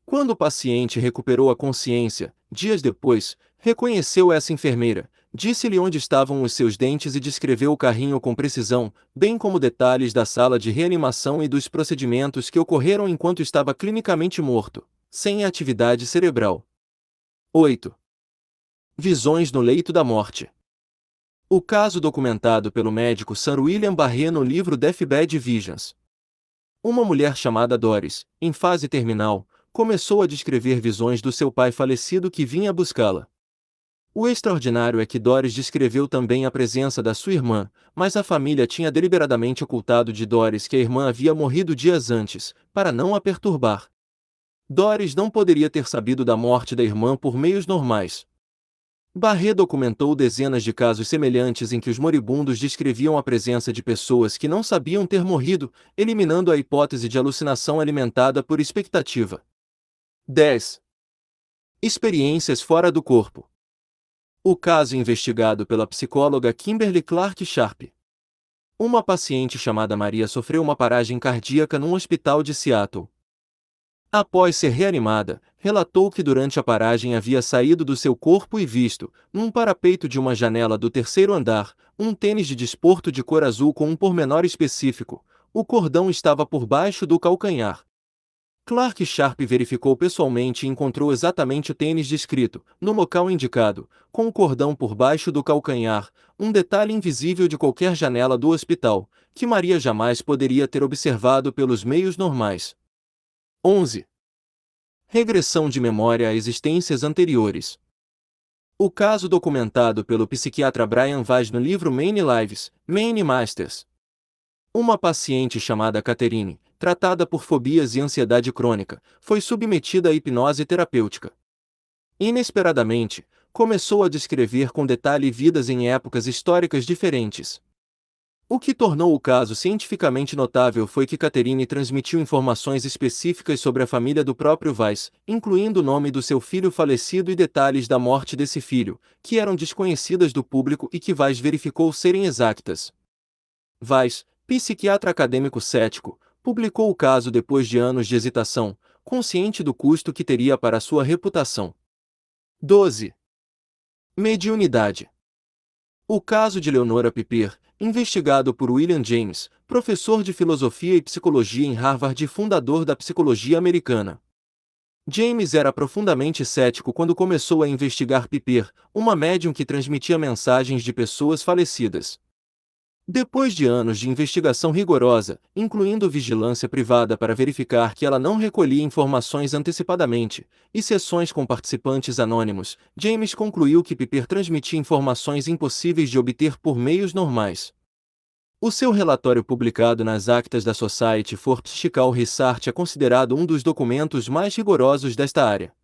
Quando o paciente recuperou a consciência, dias depois, reconheceu essa enfermeira, disse-lhe onde estavam os seus dentes e descreveu o carrinho com precisão, bem como detalhes da sala de reanimação e dos procedimentos que ocorreram enquanto estava clinicamente morto, sem atividade cerebral. 8. Visões no leito da morte. O caso documentado pelo médico Sir William Barré no livro Deathbed Visions. Uma mulher chamada Doris, em fase terminal, começou a descrever visões do seu pai falecido que vinha buscá-la. O extraordinário é que Doris descreveu também a presença da sua irmã, mas a família tinha deliberadamente ocultado de Doris que a irmã havia morrido dias antes, para não a perturbar. Doris não poderia ter sabido da morte da irmã por meios normais. Barré documentou dezenas de casos semelhantes em que os moribundos descreviam a presença de pessoas que não sabiam ter morrido, eliminando a hipótese de alucinação alimentada por expectativa. 10. Experiências fora do corpo. O caso investigado pela psicóloga Kimberly Clark Sharp. Uma paciente chamada Maria sofreu uma paragem cardíaca num hospital de Seattle. Após ser reanimada, relatou que durante a paragem havia saído do seu corpo e visto, num parapeito de uma janela do terceiro andar, um tênis de desporto de cor azul com um pormenor específico. O cordão estava por baixo do calcanhar. Clark Sharp verificou pessoalmente e encontrou exatamente o tênis descrito, no local indicado, com o cordão por baixo do calcanhar, um detalhe invisível de qualquer janela do hospital, que Maria jamais poderia ter observado pelos meios normais. 11. Regressão de memória a existências anteriores. O caso documentado pelo psiquiatra Brian Weiss no livro Many Lives, Many Masters. Uma paciente chamada Catherine, tratada por fobias e ansiedade crônica, foi submetida à hipnose terapêutica. Inesperadamente, começou a descrever com detalhe vidas em épocas históricas diferentes. O que tornou o caso cientificamente notável foi que Catherine transmitiu informações específicas sobre a família do próprio Weiss, incluindo o nome do seu filho falecido e detalhes da morte desse filho, que eram desconhecidas do público e que Weiss verificou serem exatas. Weiss, psiquiatra acadêmico cético, publicou o caso depois de anos de hesitação, consciente do custo que teria para sua reputação. 12. Mediunidade. O caso de Leonora Piper, investigado por William James, professor de filosofia e psicologia em Harvard e fundador da psicologia americana. James era profundamente cético quando começou a investigar Piper, uma médium que transmitia mensagens de pessoas falecidas. Depois de anos de investigação rigorosa, incluindo vigilância privada para verificar que ela não recolhia informações antecipadamente, e sessões com participantes anônimos, James concluiu que Piper transmitia informações impossíveis de obter por meios normais. O seu relatório publicado nas actas da Society for Psychical Research é considerado um dos documentos mais rigorosos desta área.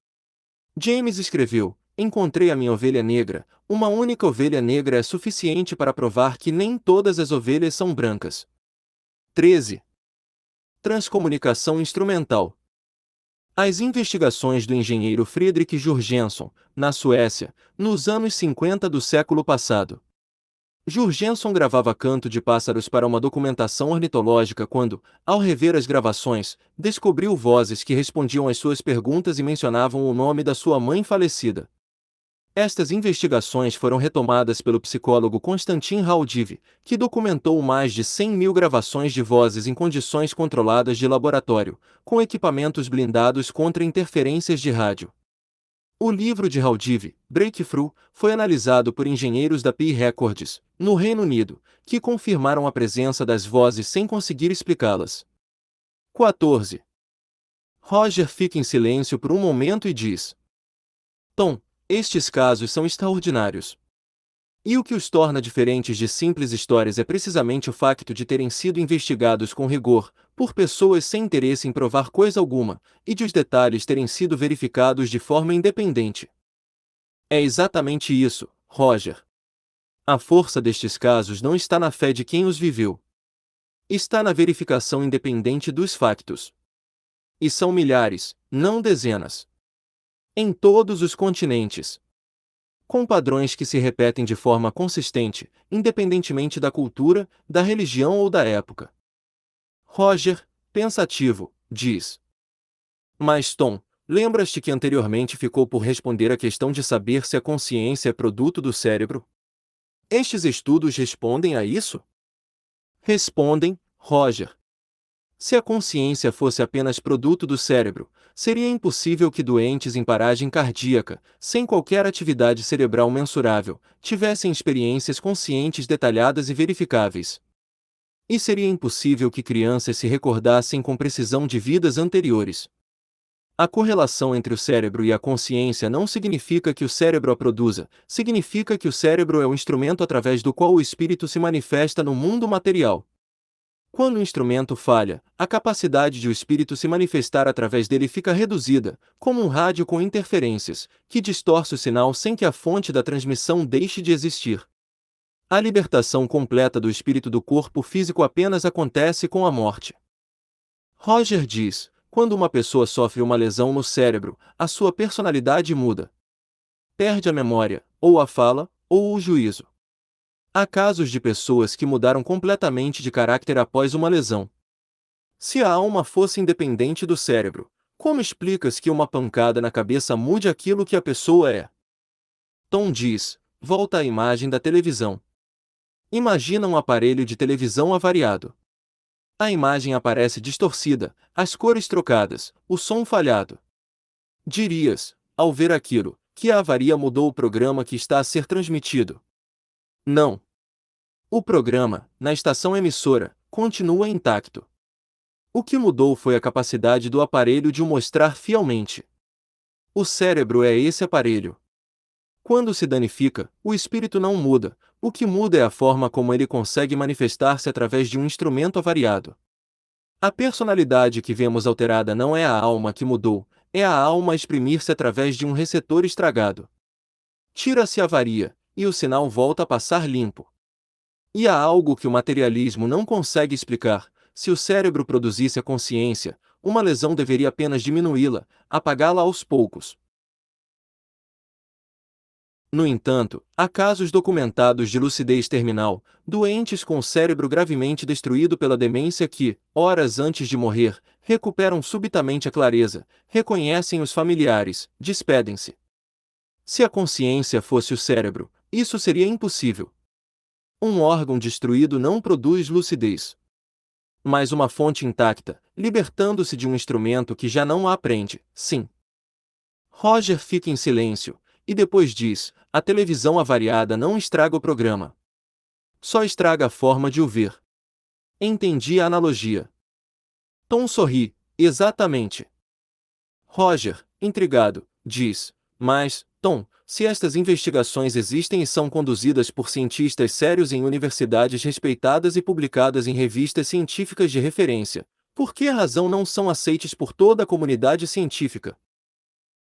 James escreveu: "Encontrei a minha ovelha negra. Uma única ovelha negra é suficiente para provar que nem todas as ovelhas são brancas." 13. Transcomunicação instrumental. As investigações do engenheiro Fredrik Jurgenson, na Suécia, nos anos 50 do século passado. Jurgenson gravava canto de pássaros para uma documentação ornitológica quando, ao rever as gravações, descobriu vozes que respondiam às suas perguntas e mencionavam o nome da sua mãe falecida. Estas investigações foram retomadas pelo psicólogo Konstantin Raudive, que documentou mais de 100.000 gravações de vozes em condições controladas de laboratório, com equipamentos blindados contra interferências de rádio. O livro de Raudive, Breakthrough, foi analisado por engenheiros da Pi Records, no Reino Unido, que confirmaram a presença das vozes sem conseguir explicá-las. 14. Roger fica em silêncio por um momento e diz: Tom, estes casos são extraordinários. E o que os torna diferentes de simples histórias é precisamente o facto de terem sido investigados com rigor, por pessoas sem interesse em provar coisa alguma, e de os detalhes terem sido verificados de forma independente. É exatamente isso, Roger. A força destes casos não está na fé de quem os viveu. Está na verificação independente dos factos. E são milhares, não dezenas. Em todos os continentes. Com padrões que se repetem de forma consistente, independentemente da cultura, da religião ou da época. Roger, pensativo, diz: Mas Tom, lembras-te que anteriormente ficou por responder a questão de saber se a consciência é produto do cérebro? Estes estudos respondem a isso? Respondem, Roger. Se a consciência fosse apenas produto do cérebro, seria impossível que doentes em paragem cardíaca, sem qualquer atividade cerebral mensurável, tivessem experiências conscientes detalhadas e verificáveis. E seria impossível que crianças se recordassem com precisão de vidas anteriores. A correlação entre o cérebro e a consciência não significa que o cérebro a produza, significa que o cérebro é o instrumento através do qual o espírito se manifesta no mundo material. Quando o instrumento falha, a capacidade de o espírito se manifestar através dele fica reduzida, como um rádio com interferências, que distorce o sinal sem que a fonte da transmissão deixe de existir. A libertação completa do espírito do corpo físico apenas acontece com a morte. Roger diz: quando uma pessoa sofre uma lesão no cérebro, a sua personalidade muda. Perde a memória, ou a fala, ou o juízo. Há casos de pessoas que mudaram completamente de caráter após uma lesão. Se a alma fosse independente do cérebro, como explicas que uma pancada na cabeça mude aquilo que a pessoa é? Tom diz: volta à imagem da televisão. Imagina um aparelho de televisão avariado. A imagem aparece distorcida, as cores trocadas, o som falhado. Dirias, ao ver aquilo, que a avaria mudou o programa que está a ser transmitido. Não. O programa, na estação emissora, continua intacto. O que mudou foi a capacidade do aparelho de o mostrar fielmente. O cérebro é esse aparelho. Quando se danifica, o espírito não muda, o que muda é a forma como ele consegue manifestar-se através de um instrumento avariado. A personalidade que vemos alterada não é a alma que mudou, é a alma a exprimir-se através de um receptor estragado. Tira-se a avaria, e o sinal volta a passar limpo. E há algo que o materialismo não consegue explicar: se o cérebro produzisse a consciência, uma lesão deveria apenas diminuí-la, apagá-la aos poucos. No entanto, há casos documentados de lucidez terminal, doentes com o cérebro gravemente destruído pela demência que, horas antes de morrer, recuperam subitamente a clareza, reconhecem os familiares, despedem-se. Se a consciência fosse o cérebro, isso seria impossível. Um órgão destruído não produz lucidez. Mas uma fonte intacta, libertando-se de um instrumento que já não a aprende, sim. Roger fica em silêncio, e depois diz: a televisão avariada não estraga o programa. Só estraga a forma de o ver. Entendi a analogia. Tom sorri: exatamente. Roger, intrigado, diz: mas, Tom, se estas investigações existem e são conduzidas por cientistas sérios em universidades respeitadas e publicadas em revistas científicas de referência, por que razão não são aceites por toda a comunidade científica?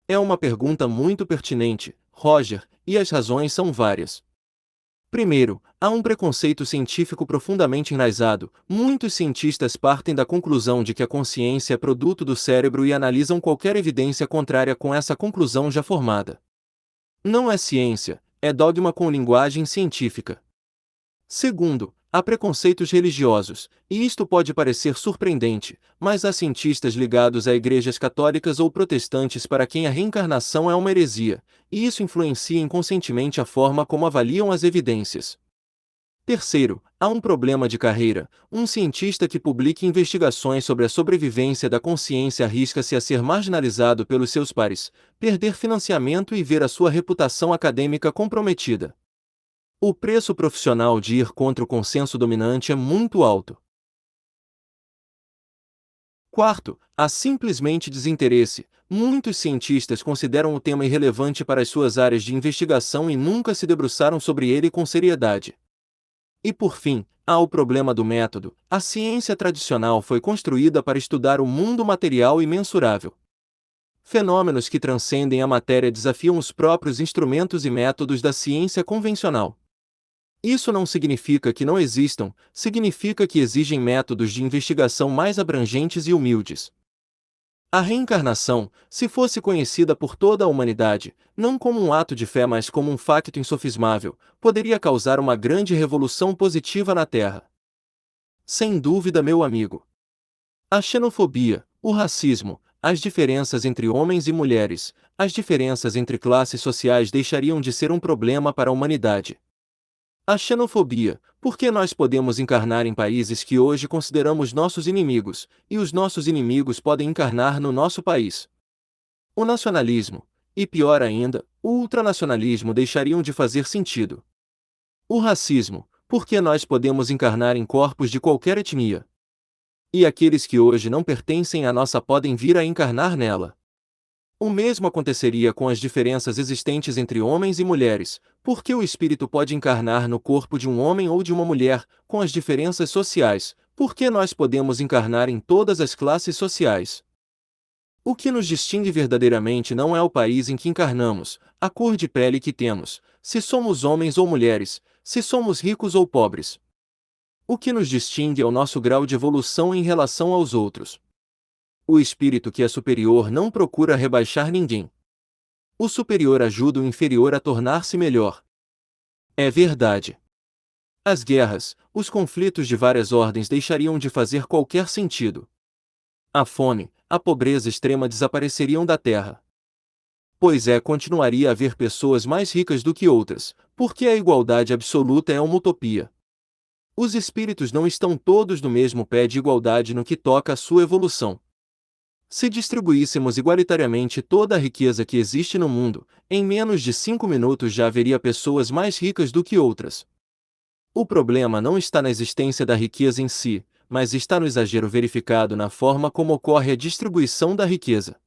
É uma pergunta muito pertinente, Roger, e as razões são várias. Primeiro, há um preconceito científico profundamente enraizado. Muitos cientistas partem da conclusão de que a consciência é produto do cérebro e analisam qualquer evidência contrária com essa conclusão já formada. Não é ciência, é dogma com linguagem científica. Segundo, há preconceitos religiosos, e isto pode parecer surpreendente, mas há cientistas ligados a igrejas católicas ou protestantes para quem a reencarnação é uma heresia, e isso influencia inconscientemente a forma como avaliam as evidências. Terceiro, há um problema de carreira. Um cientista que publique investigações sobre a sobrevivência da consciência arrisca-se a ser marginalizado pelos seus pares, perder financiamento e ver a sua reputação acadêmica comprometida. O preço profissional de ir contra o consenso dominante é muito alto. Quarto, há simplesmente desinteresse. Muitos cientistas consideram o tema irrelevante para as suas áreas de investigação e nunca se debruçaram sobre ele com seriedade. E por fim, há o problema do método. A ciência tradicional foi construída para estudar o mundo material e mensurável. Fenômenos que transcendem a matéria desafiam os próprios instrumentos e métodos da ciência convencional. Isso não significa que não existam, significa que exigem métodos de investigação mais abrangentes e humildes. A reencarnação, se fosse conhecida por toda a humanidade, não como um ato de fé mas como um facto insofismável, poderia causar uma grande revolução positiva na Terra. Sem dúvida, meu amigo. A xenofobia, o racismo, as diferenças entre homens e mulheres, as diferenças entre classes sociais deixariam de ser um problema para a humanidade. A xenofobia, porque nós podemos encarnar em países que hoje consideramos nossos inimigos, e os nossos inimigos podem encarnar no nosso país. O nacionalismo, e pior ainda, o ultranacionalismo deixariam de fazer sentido. O racismo, porque nós podemos encarnar em corpos de qualquer etnia. E aqueles que hoje não pertencem à nossa podem vir a encarnar nela. O mesmo aconteceria com as diferenças existentes entre homens e mulheres, porque o espírito pode encarnar no corpo de um homem ou de uma mulher, com as diferenças sociais, porque nós podemos encarnar em todas as classes sociais. O que nos distingue verdadeiramente não é o país em que encarnamos, a cor de pele que temos, se somos homens ou mulheres, se somos ricos ou pobres. O que nos distingue é o nosso grau de evolução em relação aos outros. O espírito que é superior não procura rebaixar ninguém. O superior ajuda o inferior a tornar-se melhor. É verdade. As guerras, os conflitos de várias ordens deixariam de fazer qualquer sentido. A fome, a pobreza extrema desapareceriam da Terra. Pois continuaria a haver pessoas mais ricas do que outras, porque a igualdade absoluta é uma utopia. Os espíritos não estão todos no mesmo pé de igualdade no que toca à sua evolução. Se distribuíssemos igualitariamente toda a riqueza que existe no mundo, em menos de 5 minutos já haveria pessoas mais ricas do que outras. O problema não está na existência da riqueza em si, mas está no exagero verificado na forma como ocorre a distribuição da riqueza.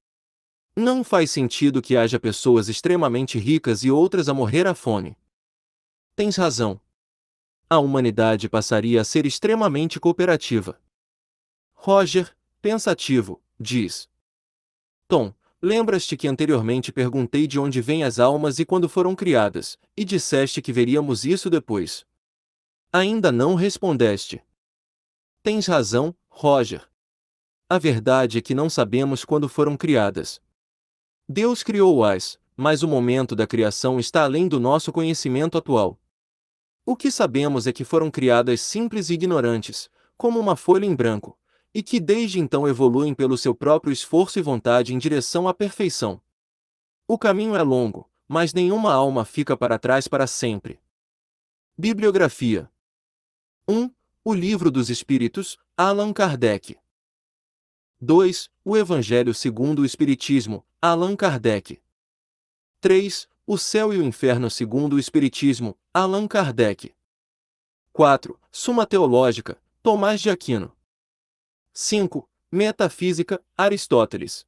Não faz sentido que haja pessoas extremamente ricas e outras a morrer à fome. Tens razão. A humanidade passaria a ser extremamente cooperativa. Roger, pensativo, diz: Tom, lembras-te que anteriormente perguntei de onde vêm as almas e quando foram criadas, e disseste que veríamos isso depois. Ainda não respondeste. Tens razão, Roger. A verdade é que não sabemos quando foram criadas. Deus criou-as, mas o momento da criação está além do nosso conhecimento atual. O que sabemos é que foram criadas simples e ignorantes, como uma folha em branco, e que desde então evoluem pelo seu próprio esforço e vontade em direção à perfeição. O caminho é longo, mas nenhuma alma fica para trás para sempre. Bibliografia. 1. O Livro dos Espíritos, Allan Kardec. 2. O Evangelho segundo o Espiritismo, Allan Kardec. 3. O Céu e o Inferno segundo o Espiritismo, Allan Kardec. 4. Suma Teológica, Tomás de Aquino. 5. Metafísica, Aristóteles.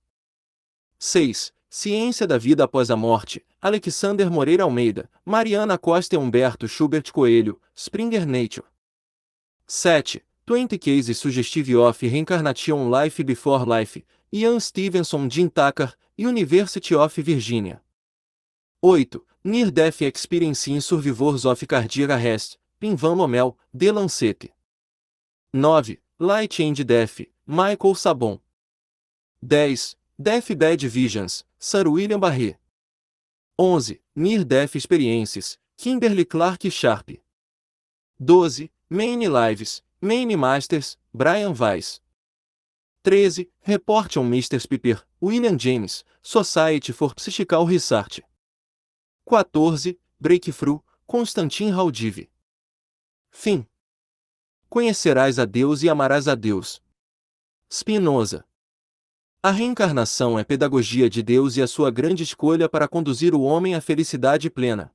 6. Ciência da Vida após a Morte, Alexander Moreira Almeida, Mariana Costa e Humberto Schubert Coelho, Springer Nature. 7. 20 Cases Suggestive of Reincarnation Life Before Life, Ian Stevenson Jim Tucker, University of Virginia. 8. Near-Death Experience in Survivors of Cardiac Arrest, Pinvan Lomel, The Lancet. 9. Light and Death, Michael Sabon. 10. Death Bad Visions, Sir William Barré. 11. Near-Death Experiences, Kimberly Clark Sharp. 12. Main Lives, Main Masters, Brian Weiss. 13. Report on Mr. Piper, William James, Society for Psychical Research. 14. Breakthrough, Konstantin Raudive. Fim. Conhecerás a Deus e amarás a Deus. Spinoza. A reencarnação é pedagogia de Deus e a sua grande escolha para conduzir o homem à felicidade plena.